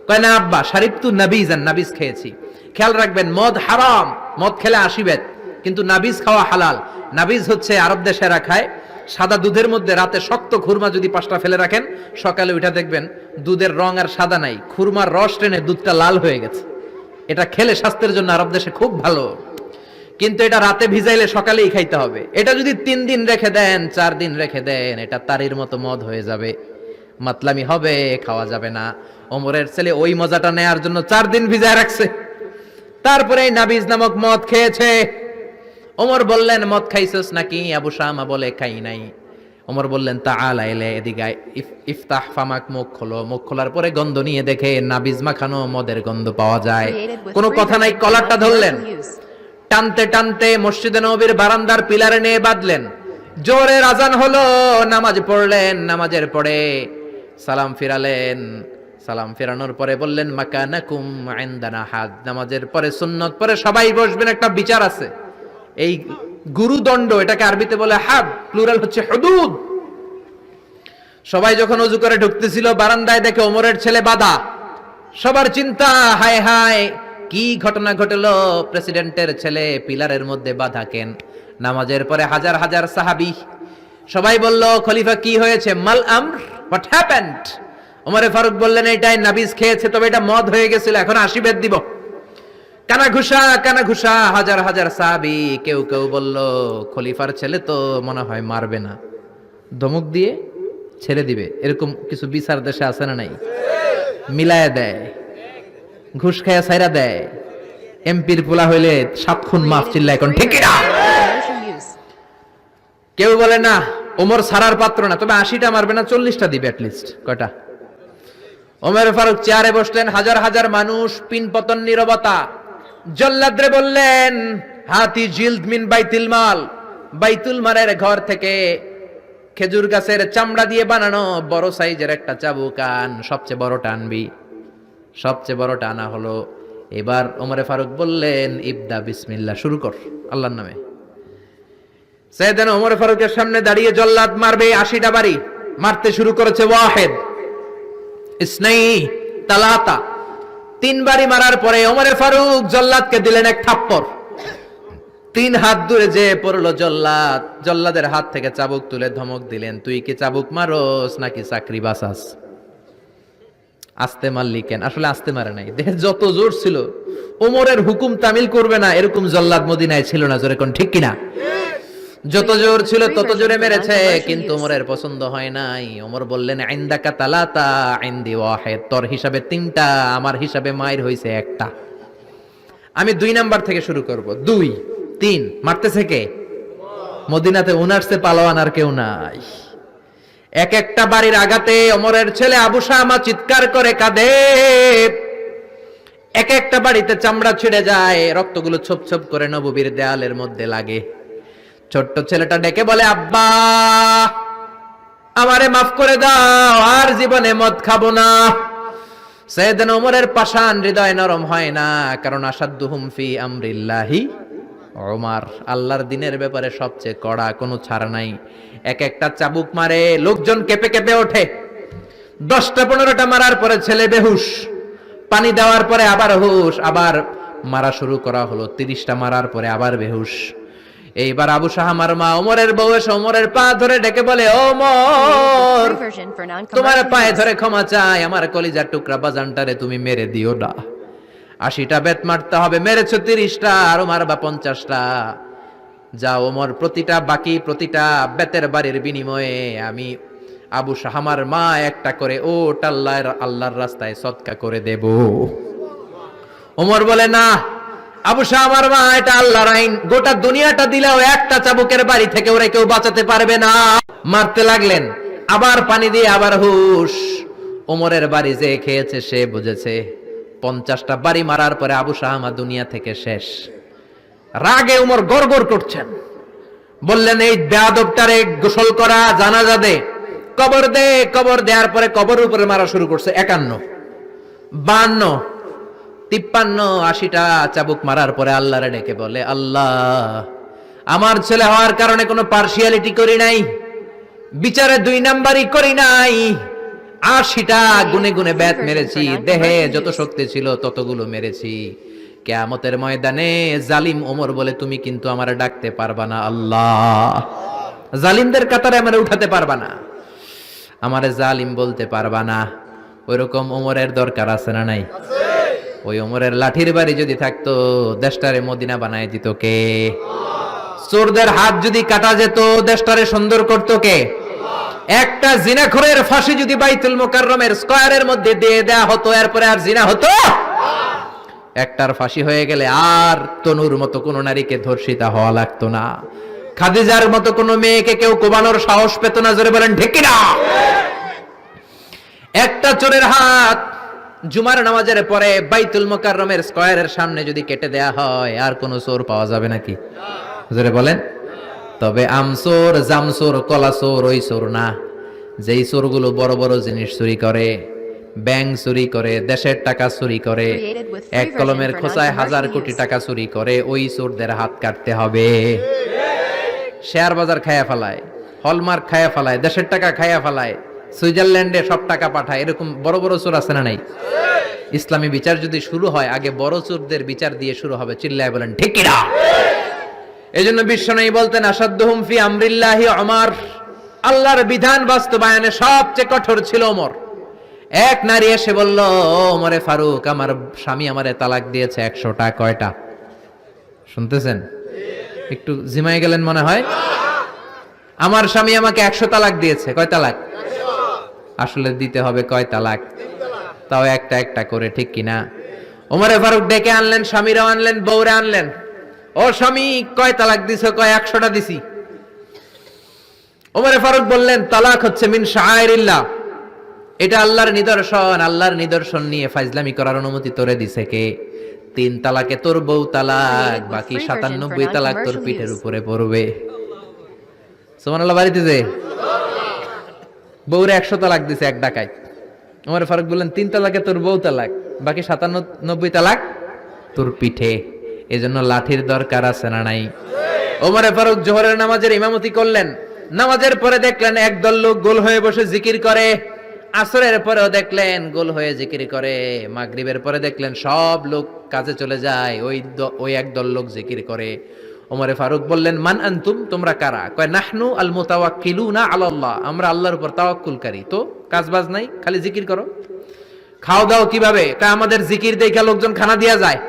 কয় না আব্বা, শারিবতু নাবিজান, নাবিজ খেয়েছি। খেয়াল রাখবেন, মদ হারাম, মদ খেলে আসিবেত, কিন্তু নাবিজ খাওয়া হালাল। নাবিজ হচ্ছে আরব দেশেরা খায়, সাদা দুধের মধ্যে রাতে শক্ত খুরমা যদি 5টা ফেলে রাখেন, সকালে উঠে দেখবেন দুধের রং আর সাদা নাই, খুরমার রস টেনে দুধটা লাল হয়ে গেছে। এটা খেলে স্বাস্থ্যের জন্য আরব দেশে খুব ভালো, কিন্তু এটা রাতে ভিজাইলে সকালেই খাইতে হবে। এটা যদি 3 দিন রেখে দেন, 4 দিন রেখে দেন, এটা তারির মতো মদ হয়ে যাবে, মাতলামি হবে, খাওয়া যাবে না। ওমরের ছেলে ওই মজাটা নেয়ার জন্য 4 দিন ভিজায় রাখছে, তারপরে এই নাবিজ নামক মদ খেয়েছে। ওমর বললেন, মদ খাইছস নাকি? আবু শামা বলে, খাই নাই। ওমর বললেন, তাআলা ইলে, এদিকে আয়, ইফতাহ ফামাক, মুখ খোলো। মুখ খোলার পরে গন্ধ নিয়ে দেখে নাবিজ মাখানো মদের গন্ধ পাওয়া যায়। Created with কোনো free কথা নাই, registration কলারটা for ধরলেন, commercial use. টানতে টানতে মসজিদে নববীর বারান্দার পিলারে নিয়ে বাঁধলেন। জোরে আযান হলো, নামাজ পড়লেন। নামাজের পরে সালাম ফিরালেন। সালাম ফেরানোর পরে বললেন, মাকানাকুম ইনদানা হাদ। নামাজের পরে সুন্নত পরে সবাই বসবেন, একটা বিচার আছে। এই গুরুদণ্ড, এটাকে আরবিতে বলে হাদ, প্লুরাল হচ্ছে হুদুদ। সবাই যখন ওযু করে ঢুকতেছিল, বারান্দায় দেখে ওমরের ছেলে বাধা। সবার চিন্তা, হায় হায় কি ঘটনা ঘটলো, প্রেসিডেন্টের ছেলে পিলারের মধ্যে বাধা কেন? নামাজের পরে হাজার হাজার সাহাবী সবাই বলল, খলিফা কি হয়েছে? মাল আমর, হোয়াট হ্যাপেন্ড? ওমরে ফারুক বললেন, এটাই নাবিজ খেয়েছে, তবে এটা মদ হয়ে গেছিল, এখন আশীর্বাদ দিব। কানা ঘুষা, কানা ঘুষা, হাজার হাজার সাহাবী। কেউ কেউ বলল, খলিফার ছেলে তো মনে হয় মারবে না, ধমক দিয়ে ছেড়ে দিবে, এরকম কিছু বিচার দেশে আছে না নাই? মিলায় দেয়, ঘুষ খায়া ছাইরা দেয়। এমপির পোলা হইলে 7 খুন মাফ, চিল্লা এখন ঠিক না? Commercial use. কেউ বলে না ওমর সারার পাত্র না, তবে 80টা মারবে না, 40টা দিবে অ্যাটলিস্ট। কয়টা? ওমর ফারুক চেয়ারে বসলেন, হাজার হাজার মানুষ, পিন পতন, নীরবতা। জল্লাদরে বললেন, হাতি জিলদ মিন বাইতুল মাল, বাইতুল মালের ঘর থেকে খেজুর গাছের চামড়া দিয়ে বানানো বড় সাইজের একটা চাবুক আন, সবচেয়ে বড়টা আনবি। সবচেয়ে বড়টা আনা হলো। এবার ওমরে ফারুক বললেন, ইবদা বিসমিল্লাহ, শুরু কর আল্লাহর নামে। সাইয়েদনা ওমর ফারুকের সামনে দাঁড়িয়ে জল্লাদ মারবে 80টা বাড়ি, মারতে শুরু করেছে। ওয়াহিদ, ইসনাই, তালাতা, 3 বাড়ি মারার পরে ওমর ফারুক জল্লাদকে দিলেন এক থাপ্পড়। 3 হাত দূরে যে পড়লো জল্লাদ, জল্লাদের হাত থেকে চাবুক তুলে ধমক দিলেন, তুই কি চাবুক মারোস নাকি চাকরি বাঁচাস? আস্তে মারলি কেন? আসলে আস্তে মারে নাই, দেহের যত জোর ছিল, ওমরের হুকুম তামিল করবে না এরকম জল্লাদ মদিনায় ছিল না। জোরে কোন ঠিক কিনা? যত জোর ছিল তত জোরে মেরেছে, কিন্তু ওমরের পছন্দ হয় নাই। ওমর বললেন, ইনদাকা তালাতা ইনদি ওয়াহিদ, তোর হিসাবে 3টা, আমার হিসাবে মায়ের হইছে 1টা। আমি 2 নাম্বার থেকে শুরু করব। 2, 3 মারতেছে কে? মদিনাতে উনারসে পালোয়ান আর কেউ নাই। এক একটা বাড়ির আঘাতে ওমরের ছেলে আবু শামা চিৎকার করে কাঁদে। এক একটা বাড়িতে চামড়া ছিঁড়ে যায়, রক্তগুলো ছোপ ছোপ করে নববীর দেয়ালের মধ্যে লাগে। ছোট্ট ছেলেটা ডেকে বলে, আব্বা আমারে মাফ করে দাও, আর জীবনে মদ খাবো না। সাইয়েদনা ওমরের পাষাণ হৃদয় নরম হয় না, কারণ আসাদ্দুহুম ফি আমরিল্লাহি ওমর, আল্লাহর দিনের ব্যাপারে সবচেয়ে কড়া, কোনো ছাড় নাই। এক একটা চাবুক মারে, লোকজন কেঁপে কেঁপে ওঠে। 10টা 15টা মারার পরে ছেলে বেহুশ, পানি দেওয়ার পরে আবার হুশ, আবার মারা শুরু করা হলো। 30টা মারার পরে আবার বেহুশ। এইবার আবু শাহামার মা ওমরের বউ এসে ওমরের পা ধরে ডেকে বলে, ওমর Free version for তোমার non-commercial পায়ে use. ধরে ক্ষমা চাই, আমার কলিজার টুকরা বাজানটারে তুমি মেরে দিও না। 80টা বেত মারতে হবে, মেরেছো 30টা, আরো মারবা 50টা। যা ওমর, প্রতিটা বেতের বাড়ির বিনিময়ে আমি আবু শাহামার মা একটা করে ওট আল্লাহর রাস্তায় সদকা করে দেব। ওমর বলে, না আবু শাহামার মা, এটা আল্লাহর আইন, গোটা দুনিয়াটা দিলেও একটা চাবুকের বাড়ি থেকে ওরা কেউ বাঁচাতে পারবে না। মারতে লাগলেন, আবার পানি দিয়ে আবার হুশ। ওমরের বাড়ি যে খেয়েছে সে বুঝেছে। 50টা বাড়ি মারার পরে আবু শাহামা দুনিয়া থেকে শেষ। রাগে ওমর গড়গড় করছেন, বললেন, এই বেয়াদবটারে গোসল করা, জানাজা দে, কবর দে। কবর দেওয়ার পরে কবর উপরে মারা শুরু করছে। 51, 52, 53, 80টা চাবুক মারার পরে আল্লাহরে ডেকে বলে, আল্লাহ আমার ছেলে হওয়ার কারণে কোনো পার্সিয়ালিটি করি নাই, বিচারে 2 নাম্বারই করি নাই। 80টা গুনে গুনে ব্যাত মেরেছি, দেহে যত শক্তি ছিল ততগুলো মেরেছি। কিয়ামতের ময়দানে জালিম ওমর বলে, তুমি কিন্তু আমারে ডাকতে পারবা না আল্লাহ, জালিমদের কাতারে আমারে উঠাতে পারবা না, আমারে জালিম বলতে পারবা না। ওইরকম ওমরের দরকার আছে না নাই? ওই ওমরের লাঠির বাড়ি যদি থাকতো, দেশটারে মদিনা বানায় দিত কে? চোরদের হাত যদি কাটা যেত, দেশটারে সুন্দর করতো কে? একটা জিনাখোরের ফাঁসি যদি বাইতুল মুকাররমের স্কয়ারের মধ্যে দিয়ে দেয়া হতো, এরপরে আর জিনা হতো? একটার ফাঁসি হয়ে গেলে আর তনুর মতো কোন নারীকে ধর্ষিতা হওয়া লাগতো না, খাদিজার মতো কোন মেয়েকে কেউ কোবানোর সাহস পেত না। জোরে বলেন ঠিক কিনা? একটা চোরের হাত জুমার নামাজের পরে বাইতুল মুকাররমের স্কয়ারের সামনে যদি কেটে দেয়া হয়, আর কোন চোর পাওয়া যাবে নাকি? জোরে বলেন। তবে আমচোর, জামচোর, কলাচোর ওই চোর না, যেই চোরগুলো বড় বড় জিনিস চুরি করে, ব্যাংক চুরি করে, দেশের টাকা চুরি করে, এক কলমের খোঁচায় 1000 কোটি টাকা চুরি করে, ওই চোরদের হাত কাটতে হবে। শেয়ার বাজার খায়া ফেলায়, হলমার্ক খায়া ফেলায়, দেশের টাকা খায়া ফেলায়, সুইজারল্যান্ডে সব টাকা পাঠায়, এরকম বড় বড় চোর আছে না নাই? ইসলামী বিচার যদি শুরু হয়, আগে বড় চোরদের বিচার দিয়ে শুরু হবে। চিল্লায় বলেন ঠিক কিনা? এজন্য বিশ্বনবী বলতেন, আসাদ্দুহুম ফি আমরিল্লাহি ওমর, আল্লাহর বিধান বাস্তবায়নে সবচেয়ে কঠোর ছিল ওমর। এক নারী এসে বলল, ওমরে ফারুক, আমার স্বামী আমারে তালাক দিয়েছে 100টা। কয়টা? শুনতেছেন? একটু জিমাই গেলেন মনে হয়। আমার স্বামী আমাকে 100 তালাক দিয়েছে। কয় তালাক? আসলে দিতে হবে কয় তালাক? তাও একটা একটা করে, ঠিক কিনা? ওমরে ফারুক ডেকে আনলেন, স্বামীরাও আনলেন, বউরে আনলেন। ও স্বামী, কয় তালাক দিছো? কয় 100টা দিছি। ওমরে ফারুক বললেন, তালাক হচ্ছে মিন শাআইরিল্লাহ, এটা আল্লাহর নিদর্শন। আল্লাহর নিদর্শন নিয়ে ফাইজলামি করার অনুমতি তোরে দিছে কে? 3 তালাকে তোর বউ তালাক, বাকি 97 তালাক তোর পিঠের উপরে পড়বে। সুবহানাল্লাহ। বাড়িতে যে বউরে 100 তালাক দিছে এক ডাকায়, ওমর ফারুক বললেন 3 তালাকে তোর বউ তালাক, বাকি 97 তালাক তোর পিঠে। এজন্য লাঠির দরকার আছে না নাই? ওমর ফারুক জোহরের নামাজের ইমামতি করলেন। নামাজের পরে দেখলেন একদল লোক গোল হয়ে বসে জিকির করে। আসরের পরেও দেখলেন গোল হয়ে জিকির করে। মাগরিবের পরে দেখলেন সব লোক কাজে চলে যায়, ওই একদল লোক জিকির করে। ওমরে ফারুক বললেন, মান আনতুম, তোমরা কারা? কয় নাহনু আল মুতাওয়াক্কিলুনা আলাল্লাহ, আমরা আল্লাহর উপর তাওয়াক্কুলকারী। তো কাজ বাজ নাই, খালি জিকির করো। খাও দাও কিভাবে? কয় আমাদের জিকির দেখে লোকজন খানা দিয়া যায়।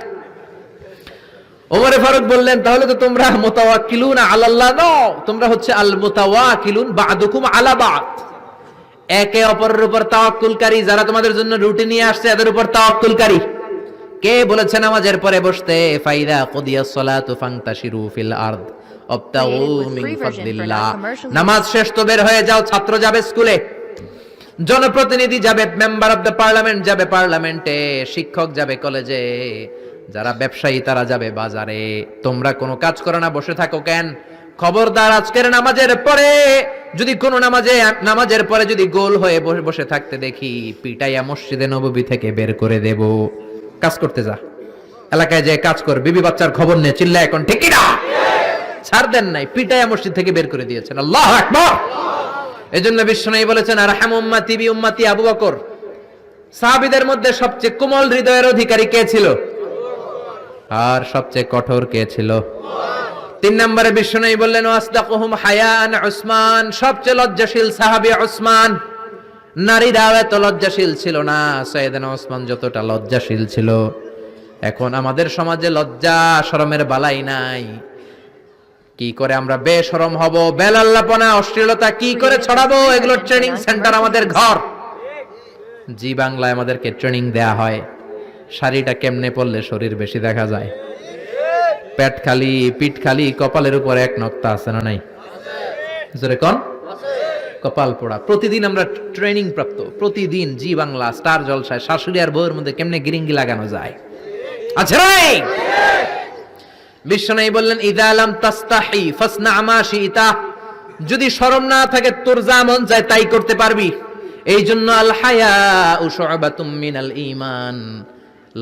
ওমরে ফারুক বললেন, তাহলে তো তোমরা মুতাওয়াক্কিলুনা আলাল্লাহ নও, তোমরা হচ্ছে আল মুতাওয়াক্কিলুন বা'দুকুম আলা বা'দ, একে অপরের উপর তাওয়াক্কুলকারী। যারা তোমাদের জন্য রুটি নিয়ে আসছে এদের উপর তাওয়াক্কুলকারী। কে বলেছে নামাজের পরে বসতে? ফাইদা কুদিয়াস সালাতু ফান্তাশিরু ফিল আরদ ওয়াবতাগু মিন ফাদলিল্লাহ। নামাজ শেষ তো বের হয়ে যাও। ছাত্র যাবে স্কুলে, জনপ্রতিনিধি যাবে, মেম্বার অফ দ্য পার্লামেন্ট যাবে পার্লামেন্টে, শিক্ষক যাবে কলেজে, যারা ব্যবসায়ী তারা যাবে বাজারে। তোমরা কোনো কাজ করো না, বসে থাকো কেন? খবরদার, আজকের নামাজের পরে যদি কোন নামাজের পরে যদি গোল হয়ে বসে থাকতে দেখি, পিটাইয়া মসজিদে নববী থেকে বের করে দেব। কাজ করতে যা, এলাকায় যে কাজ কর, বিবি বাচ্চার খবর নিয়ে চিল্লা, এখন ঠিক না? ছাড় দেন নাই, পিটাইয়া মসজিদ থেকে বের করে দিয়েছেন। আল্লাহু আকবার। এজন্য বিশ্বনবী বলেছেন, আরহাম উম্মতি বি উম্মতি আবু বকর। সাহাবীদের মধ্যে সবচেয়ে কোমল হৃদয়ের অধিকারী কে ছিল? আর সবচেয়ে কঠোর কে ছিল? 3 নম্বরে বিশ্বনবী বললেন, ওয়াসদাকুহুম হায়ান উসমান, সবচেয়ে লজ্জাশীল সাহাবী উসমান। নারীরাও এত লজ্জাশীল ছিল না সাইয়েদনা উসমান যতটা লজ্জাশীল ছিল। এখন আমাদের সমাজে লজ্জা শরমের বালাই নাই। কি করে আমরা বেশরম হব, বেলাল্লাপনা, অশ্লীলতা কি করে ছড়াবো, এগুলো ট্রেনিং সেন্টার আমাদের ঘর। জি বাংলায় আমাদেরকে ট্রেনিং দেয়া হয়, শাড়িটা কেমনে পরলে শরীর বেশি দেখা যায়, পেট খালি, পিঠ খালি, কপালের উপর এক নক্তা আছে না নাই? জোরে কোন? কপাল পোড়া। প্রতিদিন আমরা ট্রেনিং প্রাপ্ত, প্রতিদিন জি বাংলা স্টার জলসায় শাশুড়ি আর বউয়ের মধ্যে কেমনে গিরিঙ্গি লাগানো যায়। আচ্ছা নাই? বিশ্বনবী বললেন, ইযা লাম তাস্তাহি ফাসনা মা শিতা, যদি শরম না থাকে তোর যা মন চায় তাই করতে পারবি। এই জন্য আল হায়াউ শু'বাতুম মিনাল ঈমান,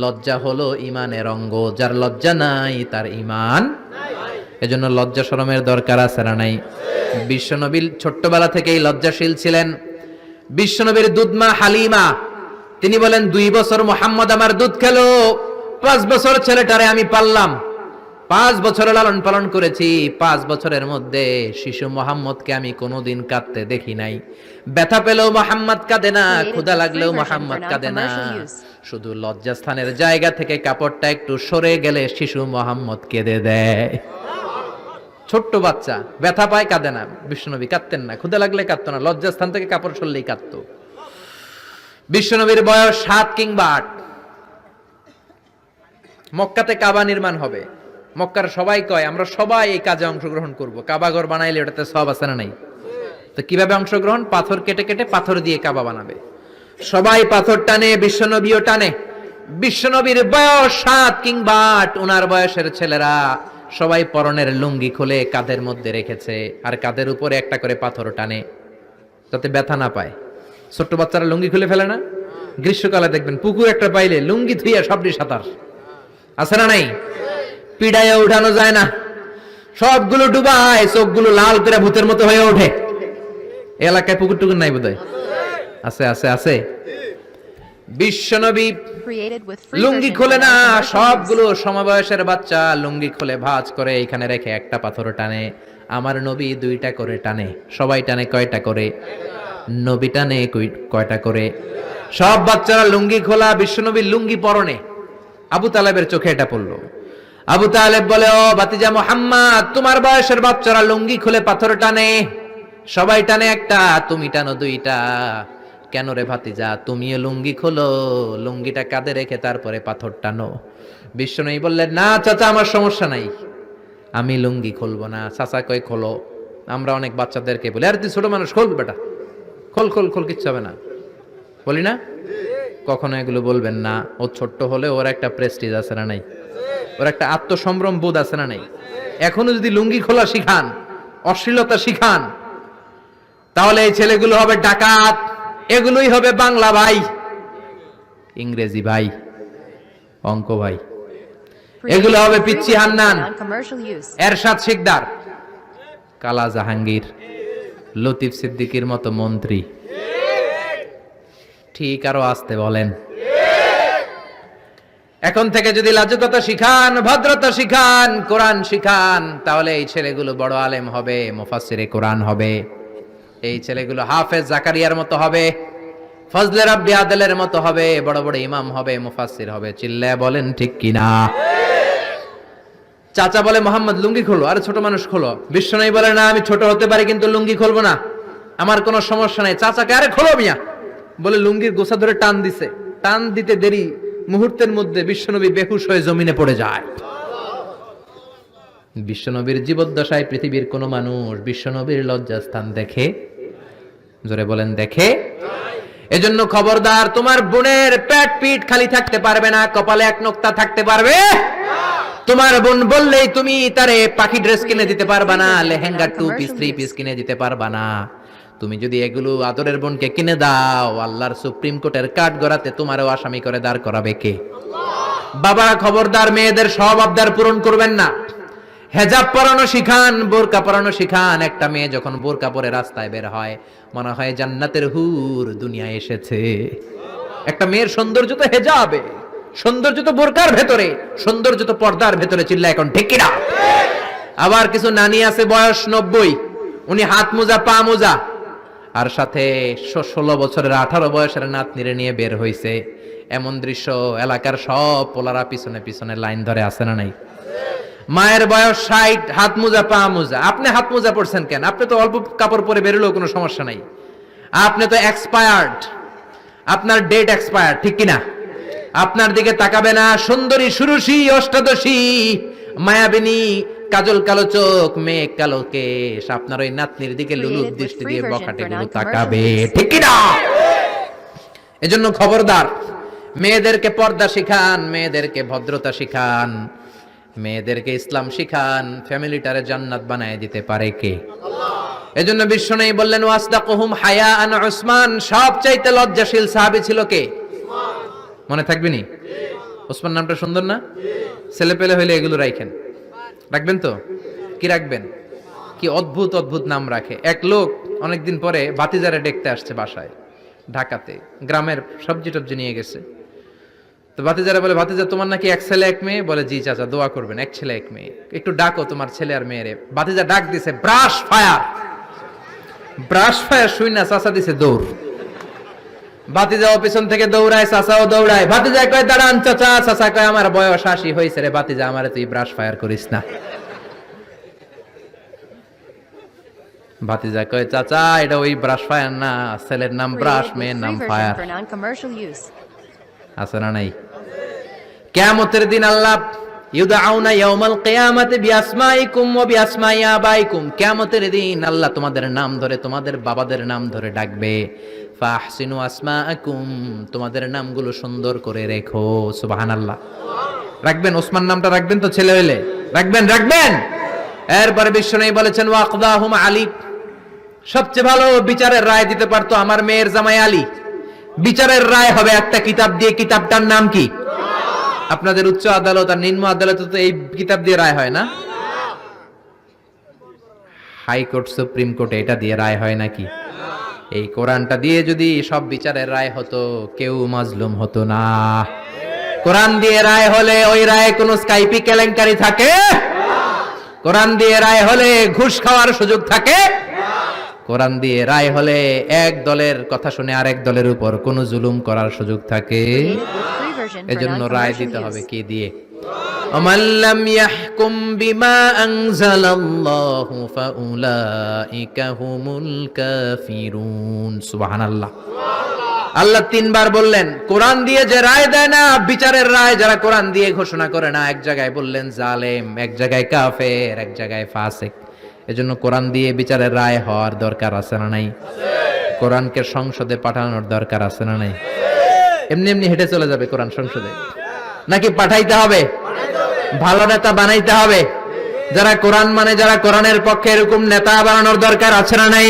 লজ্জা হলো ঈমানের অঙ্গ। যার লজ্জা নাই তার ঈমান নাই। এজন্য লজ্জা শরমের দরকার আছে না নাই? বিশ্বনবী ছোট্টবেলা থেকেই লজ্জাশীল ছিলেন। বিশ্বনবীর দুধমা হালিমা, তিনি বলেন, 2 বছর মুহাম্মদ আমার দুধ খেলো, 5 বছর ছেলেটারে আমি পাললাম, 5 বছর লালন পালন করেছি। 5 বছরের মধ্যে শিশু মুহাম্মদকে আমি কোনোদিন কাঁদতে দেখি নাই। ব্যথা পেলেও মুহাম্মদ কাঁদে না, ক্ষুধা লাগলেও মুহাম্মদ কাঁদে না। শুধু লজ্জাস্থানের জায়গা থেকে কাপড়টা একটু সরে গেলে শিশু মুহাম্মদ কেঁদে দেয়। ছোট্ট বাচ্চা ব্যথা পায়, কাঁদে না। বিশ্বনবী কাঁদতেন না, ক্ষুধা লাগলে কাঁদতো না, লজ্জাস্থান থেকে কাপড় সরলেই কাঁদতো। বিশ্বনবীর বয়স 7 কিংবা 8। মক্কাতে কাবা নির্মাণ হবে। মক্কার সবাই কয়, আমরা সবাই এই কাজে অংশগ্রহণ করব। কাবা ঘর বানাইলে ওটাতে সওয়াব আছে না নাই? তো কিভাবে অংশগ্রহণ? পাথর কেটে কেটে পাথর দিয়ে কাবা বানাবে। সবাই পাথর টানে, বিশ্বনবীও টানে। বিশ্বনবীর বয়স 7 কিংবা 8, ওনার বয়সের ছেলেরা সবাই পরনের লুঙ্গি খুলে কাঁধের মধ্যে রেখেছে, আর কাঁধের উপরে একটা করে পাথর টানে যাতে ব্যথা না পায়। ছোট্ট বাচ্চারা লুঙ্গি খুলে ফেলে না? গ্রীষ্মকালে দেখবেন পুকুর একটা পাইলে লুঙ্গি ধুইয়া সবটি সাঁতার, আছে না নাই? পিড়াইয়া উঠানো যায় না, সবগুলো ডুবায়, চোখগুলো লাল করে ভূতের মতো হয়ে ওঠে। এলাকায় পুকুর টুকুর নাই বোধহয়? আছে আছে আছে। বিশ্বনবী লুঙ্গি খুলে না, সবগুলো সমবয়সের বাচ্চা লুঙ্গি খুলে ভাঁজ করে এখানে রেখে একটা পাথর টানে। আমার নবী 2টা করে টানে। সবাই টানে কয়টা করে? নবী টানে কয়টা করে? সব বাচ্চারা লুঙ্গি খোলা, বিশ্বনবীর লুঙ্গি পরনে। আবু তালেবের চোখে এটা পড়লো। আবু তালেব বলে, ও ভাতিজা মুহাম্মদ, তোমার বয়সের বাচ্চারা লুঙ্গি খুলে পাথর টানে, সবাই টানে একটা, তুমি টানো 2টা, কেন রে ভাতিজা, তুমিও লুঙ্গি খোলো, লুঙ্গিটা কাঁধে রেখে তারপরে পাথর টানো। বিশ্বনবী বললেন, না চাচা আমার সমস্যা নাই, আমি লুঙ্গি খুলবো না। চাচা কই খোলো। আমরা অনেক বাচ্চাদেরকে বলি, আরে তুই ছোট মানুষ, খোল বেটা, খোল খোল খোল, কিচ্ছু হবে না, বলি না? কখনো এগুলো বলবেন না। ও ছোট্ট হলে ওর একটা প্রেস্টিজ আছে না নাই, ওর একটা আত্মসম্ভ্রম বোধ আছে না নাই। এখনো যদি লুঙ্গি খোলা শিখান, অশ্লীলতা শিখান, তাহলে এই ছেলেগুলো হবে ডাকাত, এগুলোই হবে বাংলা ভাই, ইংরেজি ভাই, অঙ্ক ভাই, এগুলো হবে পিচ্চি হান্নান, Non-commercial use. এরশাদ শিকদার, কালা জাহাঙ্গীর, লতিফ সিদ্দিকীর মতো মন্ত্রী। ঠিক আরো আসতে বলেন। এখন থেকে যদি লাজুকতা শিখান, ভদ্রতা শিখান, কোরআন শিখান, তাহলে এই ছেলেগুলো বড় আলেম হবে, মুফাসসিরে কোরআন হবে। এই ছেলেগুলো হাফেজ জাকারিয়ার মতো হবে, ফজলে রাব্বি আদলের মতো হবে, বড় বড় ইমাম হবে, মুফাসসির হবে। চিল্লায় বলেন ঠিক কিনা? চাচা বলে, মোহাম্মদ লুঙ্গি খোলো। আরে ছোট মানুষ খোলো। বিশ্বনবী বলে, না আমি ছোট হতে পারি কিন্তু লুঙ্গি খুলবো না, আমার কোনো সমস্যা নাই। চাচাকে, আরে খোলো মিয়া, বলে লুঙ্গির গোছা ধরে টান দিছে। টান দিতে দেরি, মুহূর্তের মধ্যে বিশ্বনবী বেহুশ হয়ে জমিনে পড়ে যায়। বিশ্বনবীর জীবদ্দশায় পৃথিবীর কোন মানুষ বিশ্বনবীর লজ্জাস্থান দেখে? জোরে বলেন, দেখে? এজন্য খবরদার, তোমার বোনের পেট পিঠ খালি থাকতে পারবে না, কপালে এক নোক্তা থাকতে পারবে। তোমার বোন বললেই তুমি তারে পাখি ড্রেস কিনে দিতে পারবা না, লেহেঙ্গা 2 পিস 3 পিস কিনে দিতে পারবা না। তুমি যদি এগুলো আদরের বোনকে কিনে দাও, আল্লাহর সুপ্রিম কোর্টের কাঠ গড়াতে তোমারও আসামি করে দাঁড় করাবে কে? বাবা খবরদার, মেয়েদের সব আবদার পূরণ করবেন না। হেজাব পরানো শিখান, বোরকা পরানো শিখান। একটা মেয়ে যখন বোরকা পরে রাস্তায় বের হয়, মনে হয় জান্নাতের হুর দুনিয়ায় এসেছে। একটা মেয়ের সৌন্দর্য তো হেজাবে, সৌন্দর্য তো বোরকার ভেতরে, সৌন্দর্য তো পর্দার ভেতরে। চিল্লা এখন ঠিক কিনা? আবার কিছু নানি আছে বয়স 90, উনি হাত মোজা পা মোজা, আর সাথে 16 বছরের 18 বয়সের নাতনিরে নিয়ে বের হইছে। এমন দৃশ্য এলাকার সব পোলারা পিছনে পিছনে লাইন ধরে, আছে না নাই? মায়ের বয়স 60, হাত মোজা পা মোজা। আপনি হাত মোজা পরছেন কেন? আপনি তো অল্প কাপড় পরে বেরোলেও কোনো সমস্যা নাই। আপনি তো এক্সপায়ার্ড, আপনার ডেট এক্সপায়ার্ড, ঠিক কিনা? আপনার দিকে তাকাবে না সুন্দরী, সুরুষী, অষ্টাদশী, মায়াবিনী, কাজল কালো চোখ, মেঘ কালো কেশ, আপনার ওই নাতনির দিকে লুলুপ দৃষ্টি দিয়ে বখাটে গুলো তাকাবে, ঠিক কিনা? এজন্য খবরদার, মেয়েদেরকে পর্দা শিখান, মেয়েদেরকে ভদ্রতা শিখান, মেয়েদেরকে ইসলাম শিখান। ফ্যামিলিটারে জান্নাত বানায় দিতে পারে কে? এজন্য বিশ্বনবী বললেন, ওয়াসদাকুহুম হায়াআন উসমান, সবচাইতে লজ্জাশীল সাহাবী ছিল কে? মনে থাকবে নি? ওসমান নামটা সুন্দর না? ছেলে পেলে হইলে এগুলো রাখেন, রাখবেন তো? কি রাখবেন? কি অদ্ভুত অদ্ভুত নাম রাখে। এক লোক অনেকদিন পরে ভাতিজারে দেখতে আসছে বাসায়, ঢাকাতে, গ্রামের সবজি টবজি নিয়ে গেছে। তো ভাতিজারা বলে, ভাতিজা তোমার নাকি এক ছেলে এক মেয়ে? বলে, জি চাচা, দোয়া করবেন, এক ছেলে এক মেয়ে, একটু ডাকো তোমার ছেলে আর মেয়েরে। ভাতিজা ডাক দিছে, ব্রাশ ফায়ার। ব্রাশ ফায়ার শুই না, চাচা দিছে দৌড়। ভাতিজাও পিছন থেকে দৌড়ায়, চাচাও দৌড়ায়। ভাতিজা কয়, দাঁড়ান চাচা। চাচা কয়, আমার বয়স 80 হয়েছে রে ভাতিজা, আমারে তুই ব্রাশ ফায়ার করিস না। ভাতিজা কয়, চাচা এটা ওই ব্রাশ ফায়ার না, ছেলের নাম ব্রাশ, মেয়ের নাম Free version fire. for non-commercial use. আছে না নাই? কিয়ামতের দিন আল্লাহ, ইউদআউনা ইয়াউমাল কিয়ামাতি বিআসমাইকুম ওয়া বিআসমাই আবাইকুম, কিয়ামতের দিন আল্লাহ তোমাদের নাম ধরে, তোমাদের বাবাদের নাম ধরে ডাকবে। ফাহসিনু আসমাআকুম, তোমাদের নামগুলো সুন্দর করে রেখো। সুবহানাল্লাহ। রাখবেন, ওসমান নামটা রাখবেন তো, ছেলে হইলে রাখবেন, রাখবেন। এরপরে বিশ্বনবী বলেছেন, ওয়াকদাহুম আলী, সবচেয়ে ভালো বিচারের রায় দিতে পারতো আমার মেয়ের জামাই আলী। বিচারের রায় হবে একটা কিতাব দিয়ে, কিতাবটার নাম কি? আপনাদের উচ্চ আদালত আর নিম্ন আদালত তো এই কিতাব দিয়ে রায় হয় না? হাইকোর্ট, সুপ্রিম কোর্টে এটা দিয়ে রায় হয় নাকি? এই কোরআনটা দিয়ে যদি সব বিচারের রায় হতো, কেউ মাজলুম হতো না। কোরআন দিয়ে রায় হলে ওই রায়ে কোনো স্কাইপি কেলেঙ্কারি থাকে? কোরআন দিয়ে রায় হলে ঘুষ খাওয়ার সুযোগ থাকে? কোরআন দিয়ে রায় হলে এক দলের কথা শুনে আরেক দলের উপর কোনো জুলুম করার সুযোগ থাকে? Free version for এজন্য রায় non-commercial দিতে হবে use. কি দিয়ে? ومن لم يحكم بما أنزل الله فأولئك هم الكافرون سبحان الله আল্লাহ তিনবার বললেন কোরআন দিয়ে যে রায় দেয় না, বিচারের রায় যারা কোরআন দিয়ে ঘোষণা করে না, এক জায়গায় বললেন জালেম, এক জায়গায় কাফের, এক জায়গায় ফাসিক। এজন্য কোরআন দিয়ে বিচারের রায় হওয়ার দরকার আছে না নাই? কোরআনকে সংসদে পাঠানোর দরকার আছে না নাই? এমনি এমনি হেঁটে চলে যাবে কোরআন সংসদে, নাকি পাঠাইতে হবে? ভালো নেতা বানাইতে হবে। যারা কোরআন মানে, যারা কোরআনের পক্ষে, এরকম নেতা বানানোর দরকার আছে না নাই?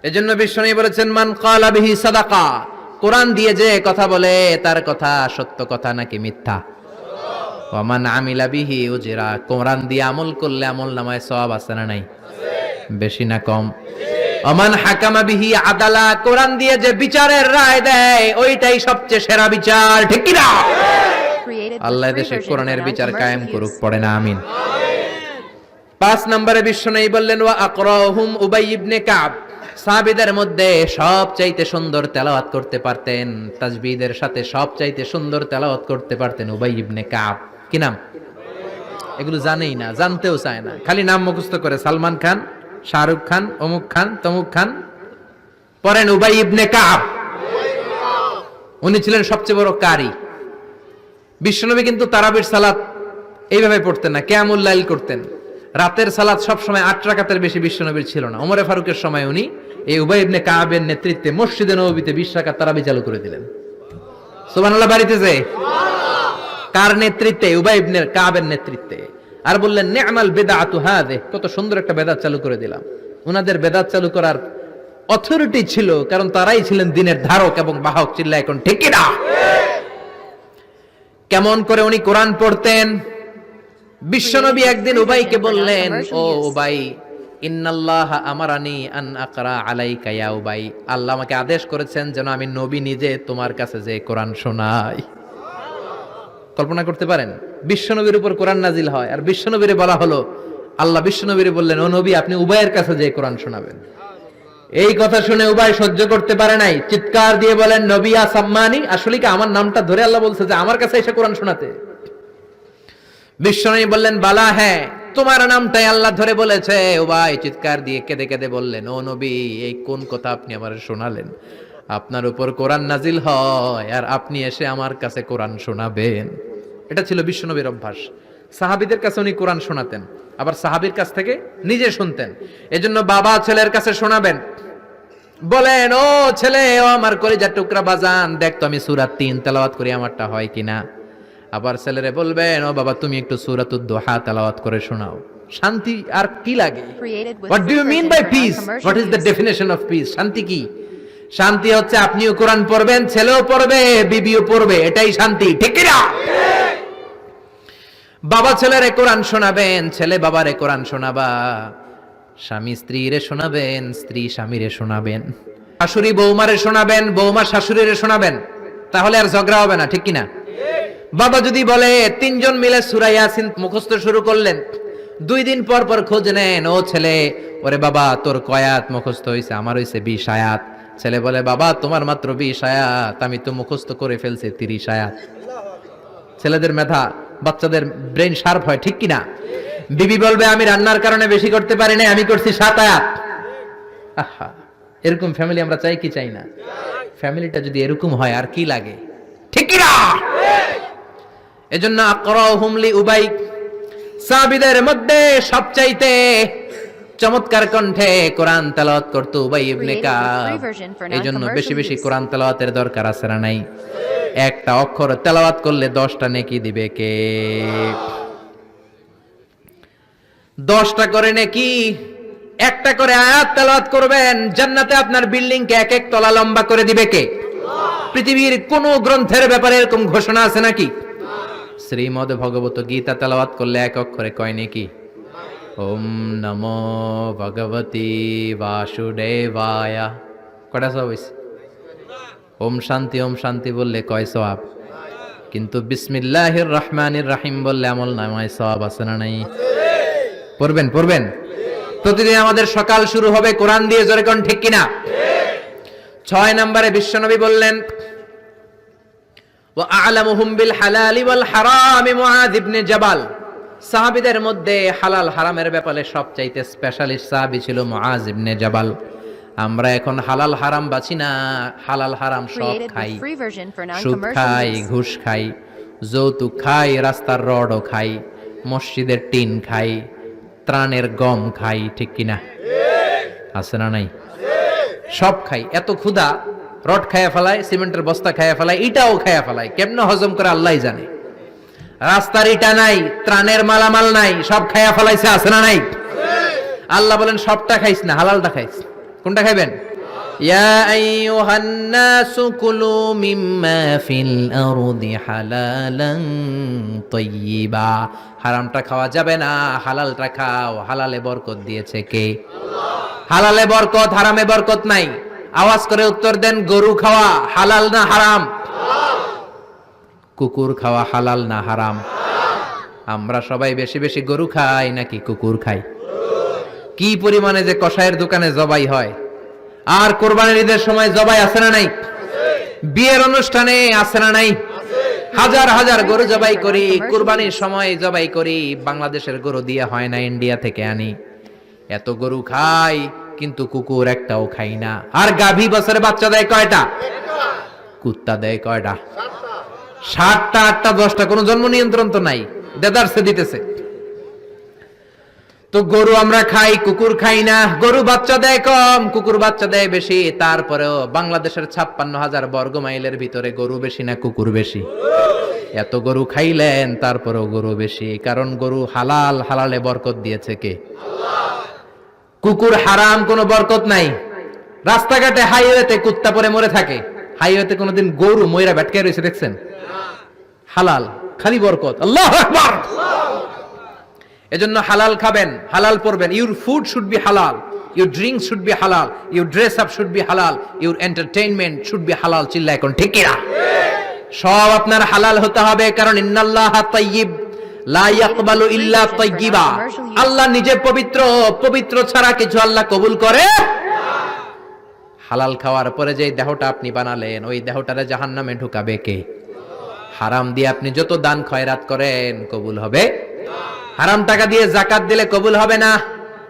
এজন্য বিশ্বনবী বলেছেন মান ক্বালা বিহি সাদাকা, কোরআন দিয়ে যে কথা বলে তার কথা সত্য কথা নাকি মিথ্যা। ওয়া মান আমিলা বিহি উজরা, কোরআন দিয়ে আমল করলে আমলনামায় সওয়াব আছে না নাই? বেশি না কম? ওয়া মান হাকামা বিহি আদালা, কোরআন দিয়ে যে বিচারের রায় দেয় ওইটাই সবচেয়ে সেরা বিচার, ঠিক কি না? Created with আল্লাহ free দেশে version কোরআনের for বিচার non-commercial কায়েম করুক, use. পড়ে না আমিন। 5 নম্বরে বিশ্বনবী বললেন ওয়া আকরাহুম উবাই ইবনে কাব, সাহাবীদের মধ্যে সবচাইতে সুন্দর তেলাওয়াত করতে পারতেন, তাজবিদের সাথে সবচাইতে সুন্দর তেলাওয়াত করতে পারতেন উবাই ইবনে কাব। কি নাম? এগুলো জানেই না, জানতেও চায় না, খালি নাম মুখস্থ করে সালমান খান, শাহরুখ খান, অমুক খান, তমুক খান। পড়েন উবাই ইবনে কাব। উনি ছিলেন সবচেয়ে বড় কারি। বিশ্বনবী কিন্তু তারাবির সালাত এইভাবে পড়তেন না, কিয়ামুল লাইল করতেন। রাতের সালাত সব সময় 8 রাকাতের বেশি বিশ্বনবীর ছিল না। ওমরে ফারুকের সময় উনি এই উবাই ইবনে কাবের নেতৃত্বে মসজিদে নববীতে 20 রাকাত তারাবি চালু করে দিলেন। সুবহানাল্লাহ বাড়িতেছে? কার নেতৃত্বে? উবাই ইবনে কাবের নেতৃত্বে। আর বললেন নি'মাল বিদআতু হাযিহ, কত সুন্দর একটা বেদাত চালু করে দিলাম। উনাদের বেদাত চালু করার অথরিটি ছিল, কারণ তারাই ছিলেন দ্বীনের ধারক এবং বাহক। চিল্লা এখন ঠিক কি না? কেমন করে উনি কোরআন পড়তেন? বিশ্বনবী একদিন উবাইকে বললেন, ও উবাই, ইন্নাল্লাহা আমারানি আন আকরা আলাইকা ইয়া উবাই, আল্লাহ আমাকে আদেশ করেছেন যেন আমি নবী নিজে তোমার কাছে যে কোরআন শোনাই। কল্পনা করতে পারেন বিশ্বনবীর উপর কোরআন নাজিল হয়, আর বিশ্বনবীরে বলা হলো, আল্লাহ বিশ্বনবীরে বললেন ও নবী আপনি উবাইয়ের কাছে যে কোরআন শোনাবেন। এই কথা শুনে উবাই সহ্য করতে পারে নাই, চিৎকার দিয়ে বলেন নবী ইয়া সাম্মানি, আসলে কি আমার নামটা ধরে আল্লাহ বলছে যে আমার কাছে এসে কোরআন শোনাতে? বিশ্বনবী বললেন বালা, হ্যাঁ তোমার নামটাই আল্লাহ ধরে বলেছে। উবাই চিৎকার দিয়ে কেঁদে কেঁদে বললেন ও নবী, এই কোন কথা আপনি আমার শোনালেন? আপনার উপর কোরআন নাজিল হয় আর আপনি এসে আমার কাছে কোরআন শোনাবেন। এটা ছিল বিশ্বনবীর অভ্যাস। সাহাবীদের কাছে উনি কোরআন শোনাতেন, আবার সাহাবীর কাছ থেকে নিজে শুনতেন। এজন্য বাবা ছেলের কাছে শোনাবেন, বলেন ও ছেলে, ও আমার কলিজার টুকরা বাজান, দেখ তো আমি সূরা 3 তেলাওয়াত করি, আমারটা হয় কিনা। আবার ছেলেরে বলবেন ও বাবা তুমি একটু সূরাতুদ দুহা তেলাওয়াত করে শোনাও। শান্তি আর কি লাগে? Created with What do free you mean version by for peace? non-commercial What is the use. definition of peace? শান্তি কি? শান্তি হচ্ছে আপনিও কোরআন পড়বেন, ছেলেও পড়বে, বিবিও পড়বে, এটাই শান্তি, ঠিক কি না? বাবা ছেলেরে কোরআন শোনাবেন, ছেলে বাবারে কোরআন শোনাবা, স্বামী স্ত্রীরে শোনাবেন, স্ত্রী স্বামীরে শোনাবেন, শাশুড়ি বৌমারে শোনাবেন, বৌমা শাশুড়িরে শোনাবেন, তাহলে আর ঝগড়া হবে না, ঠিক কি না? বাবা যদি বলে 3 জন মিলে সূরা ইয়াসিন মুখস্থ শুরু করলেন, 2 দিন পর পর খোঁজ নেন, ও ছেলে, ওরে বাবা তোর কয় আয়াত মুখস্থ হইছে? আমার হইছে 20 আয়াত। ছেলে বলে বাবা তোমার মাত্র 20 আয়াত, আমি তো মুখস্থ করে ফেলছি 30 আয়াত। ছেলেদের মেধা, বাচ্চাদের ব্রেন শার্প হয়, ঠিক কি না? বিবি বলবে আমি রান্নার কারণে বেশি করতে পারি না, আমি করছি 7 আয়াত। আহা, এরকম ফ্যামিলি আমরা চাই কি চাই না? ফ্যামিলিটা যদি এরকম হয় আর কি লাগে, ঠিক কি না? এজন্য আকরাহুম লি উবাই, সাহাবীদের মধ্যে সবচাইতে চমৎকার কণ্ঠে কোরআন তেলাওয়াত করত উবাই ইবনে কাব। এজন্য বেশি বেশি কোরআন তেলাওয়াতের দরকার আছে না নাই? একটা অক্ষর তেলাওয়াত করলে 10টা নেকি দিবে কে? 10টা করে নেকি। একটা করে আয়াত তেলাওয়াত করবেন, জান্নাতে আপনার বিল্ডিং কে 1 তলা লম্বা করে দিবে কে? পৃথিবীর কোন গ্রন্থের ব্যাপারে এরকম ঘোষণা আছে নাকি? শ্রীমদ ভগবত গীতা তেলাওয়াত করলে 1 অক্ষরে কয় নেকি? ওম নমো ভগবতী বাসুদেবায়, কটা সওয়াব হইছে? ওম শান্তি বললে কয় সওয়াব? কিন্তু বিসমিল্লাহির রহমানির রহিম বললে আমল নামায় সওয়াব আছে না নাই? পড়বেন পড়বেন। প্রতিদিন আমাদের সকাল শুরু হবে কোরআন দিয়ে, জোরে কোন ঠিক কিনা? 6 নম্বরে বিশ্বনবী বললেন ওয়া আ'লামুহুম বিল হালালি ওয়াল হারামি মুআয ইবনে জাবাল। সাহাবীদের মধ্যে হালাল হারামের ব্যাপারে সবচাইতে স্পেশালিস্ট সাহাবী ছিল মুআয ইবনে জাবাল। আমরা এখন হালাল হারাম বাছি না, হালাল হারাম সব Created খাই। with free version for সুদ non-commercial খাই, use. ঘুষ খাই, যৌতুক খাই, রাস্তার রডও খাই, মসজিদের টিন খাই, ত্রাণের গম খাই, ঠিক কিনা? আছে না নাই? সব খাই। এত ক্ষুধা, রড খায়া ফেলায়, সিমেন্টের বস্তা খায়া ফেলায়, ইটাও খায়া ফেলায়, কেমনে হজম করে আল্লাহই জানে। রাস্তার ইটা নাই, ত্রাণের মালামাল নাই, সব খায়া ফেলাইছে, আছে না নাই? আল্লাহ বলেন সবটা খাইস না, হালালটা খাইস। কোনটা খাইবেন? ইয়া আইয়ুহান নাসু কুলু মিম্মা ফিল আরদি হালালান তাইয়্যিবা। হারামটা খাওয়া যাবে না, হালালটা খাও। হালালে বরকত দিয়েছে কে? হালালে বরকত, হারামে বরকত নাই। আওয়াজ করে উত্তর দেন, গরু খাওয়া হালাল না হারাম? কুকুর খাওয়া হালাল না হারাম? আমরা সবাই বেশি বেশি গরু খাই নাকি কুকুর খাই? কি পরিমাণে যে কসাইয়ের দোকানে জবাই হয়, আর কোরবানির ঈদের সময় জবাই আছে না নাই? বিয়ের অনুষ্ঠানে আছে না নাই? হাজার হাজার গরু জবাই করি, কোরবানির সময় জবাই করি। বাংলাদেশের গরু দিয়ে হয় না, ইন্ডিয়া থেকে আনি। এত গরু খাই, কিন্তু কুকুর একটাও খাই না। আর গাভী বছরে বাচ্চা দেয় কয়টা? কুত্তা দেয় কয়টা? 7টা, 8টা, 10টা। কোনো জন্ম নিয়ন্ত্রণ তো নাই, দেদারসে দিতেছে। তো গরু আমরা খাই, কুকুর খাই না। গরু বাচ্চা দেয় কম, কুকুর বাচ্চা দেয় বেশি। তারপরেও বাংলাদেশের 56,000 বর্গ মাইলের ভিতরে গরু বেশি না কুকুর বেশি? এত গরু খাইলেন, তারপরেও গরু বেশি। কারণ গরু হালাল, হালালে বরকত দিয়েছে কে? কুকুর হারাম, কোনো বরকত নাই। রাস্তাঘাটে হাইওয়েতে কুত্তা পরে মরে থাকে, হাইওয়েতে কোনোদিন গরু ময়রা ভেটকে রয়েছে দেখছেন? হালাল, খালি বরকত। আল্লাহু আকবার। এজন্য হালাল খাবেন, হালাল পড়বেন। ইউর ফুড শুড বি হালাল, ইউর ড্রিঙ্কস শুড বি হালাল, your dress up should be হালাল, ইউর এন্টারটেইনমেন্ট শুড বি হালাল। চিল্লা এখন ঠিক কিনা? সব আপনার হালাল হতে হবে, কারণ ইন্নাল্লাহা তাইয়্যিব লা ইয়াকবালু ইল্লা তাইয়্যিবা। আল্লাহ নিজে পবিত্র, পবিত্র ছাড়া কিছু আল্লাহ কবুল করে না। হালাল খাওয়ার পরে যে দেহটা আপনি বানালেন, ওই দেহটারে জাহান্নামে ঢুকাবে কে? হারাম দিয়ে আপনি যত দান খয়রাত করেন, কবুল হবে? হারাম টাকা দিয়ে যাকাত দিলে কবুল হবে না,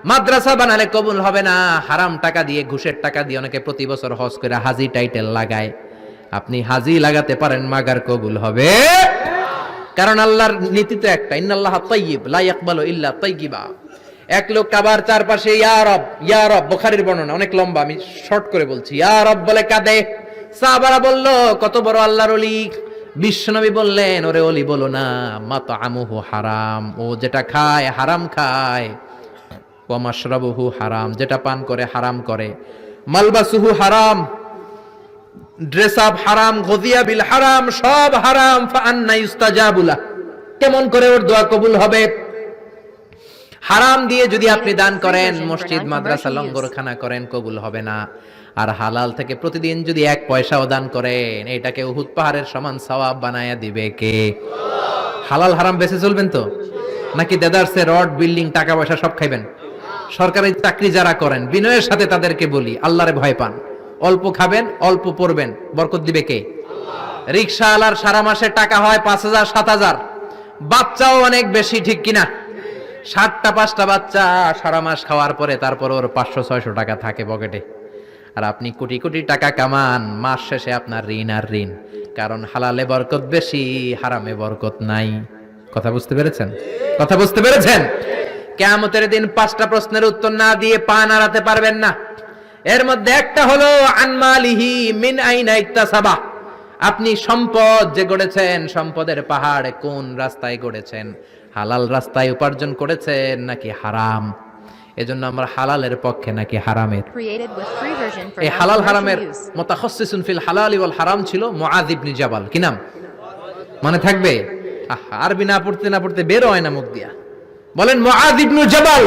মাদ্রাসা বানালে কবুল হবে না। হারাম টাকা দিয়ে, ঘুষের টাকা দিয়ে অনেকে প্রতি বছর হজ করে হাজি টাইটেল লাগায়। আপনি হাজি লাগাতে পারেন, মাগার কবুল হবে? কারণ আল্লাহর নীতি তো একটা, ইন্নাল্লাহা তাইয়্যিব লা ইয়াকবালু ইল্লা তাইয়্যিবা। এক লোক কাবার চারপাশে ইয়া রব, ইয়া রব, বুখারীর বর্ণনা, অনেক লম্বা, আমি শর্ট করে বলছি। ইয়া রব বলে কাঁদে। সাহাবারা বলল, কত বড় আল্লাহর ওলি। বিশ্বনবী বললেন, ওরে ওলি বলো না, মাতআমুহু হারাম, ও যেটা খায় হারাম খায়। ওয়া মাশরাবুহু হারাম, যেটা পান করে হারাম করে। মালবাসুহু হারাম, ড্রেস আপ হারাম, গদিয়া বিল হারাম, সব হারাম। ফাআন্না ইস্তাজাবু লাহ, কেমন করে ওর দোয়া কবুল হবে? হারাম দিয়ে যদি আপনি দান করেন, মসজিদ মাদ্রাসা লঙ্গরখানা করেন, কবুল হবে না। আর হালাল থেকে প্রতিদিন যদি 1 পয়সাও দান করেন, এটাকে উহুদ পাহাড়ের সমান সওয়াব বানায়া দিবে কে? হালাল হারাম বেঁচে চলবেন তো, নাকি দেদারসে রড, বিল্ডিং, টাকা পয়সা সব খাইবেন? সরকারি চাকরি যারা করেন, বিনয়ের সাথে তাদেরকে বলি, আল্লাহরে ভয় পান। অল্প খাবেন, অল্প পড়বেন, বরকত দিবে কে? রিকশাওয়ালার সারা মাসে টাকা হয় 5,000, 7,000, বাচ্চাও অনেক বেশি, ঠিক কিনা? 7টা 5টা বাচ্চা সারা মাস খাওয়ার পরে তারপর ওর 500-600 টাকা থাকে পকেটে। আর আপনি কোটি কোটি টাকা কামান, মাস শেষে আপনার ঋণ আর ঋণ। কারণ হালালে বরকত বেশি, হারামে বরকত নাই। কথা বুঝতে পেরেছেন? কথা বুঝতে পেরেছেন? কিয়ামতের দিন 5টা প্রশ্নের উত্তর না দিয়ে পা নাড়াতে পারবেন না। এর মধ্যে একটা হলো আনমালিহি মিন আইনা ইকতাসাবা। আপনি সম্পদ যে গড়েছেন, সম্পদের পাহাড় কোন রাস্তায় গড়েছেন? হালাল রাস্তায় উপার্জন করেছেন নাকি হারাম? এজন্য আমরা হালালের পক্ষে নাকি হারামের? এই হালাল হারামের মুতাখাসসিসুন ফিল হালালি ওয়াল হারাম ছিল মুআয ইবনে জাবাল। কি নাম মনে থাকবে? আরবি না পড়তে না পড়তে বের হয় না মুখ দিয়া। বলেন মুআয ইবনে জাবাল।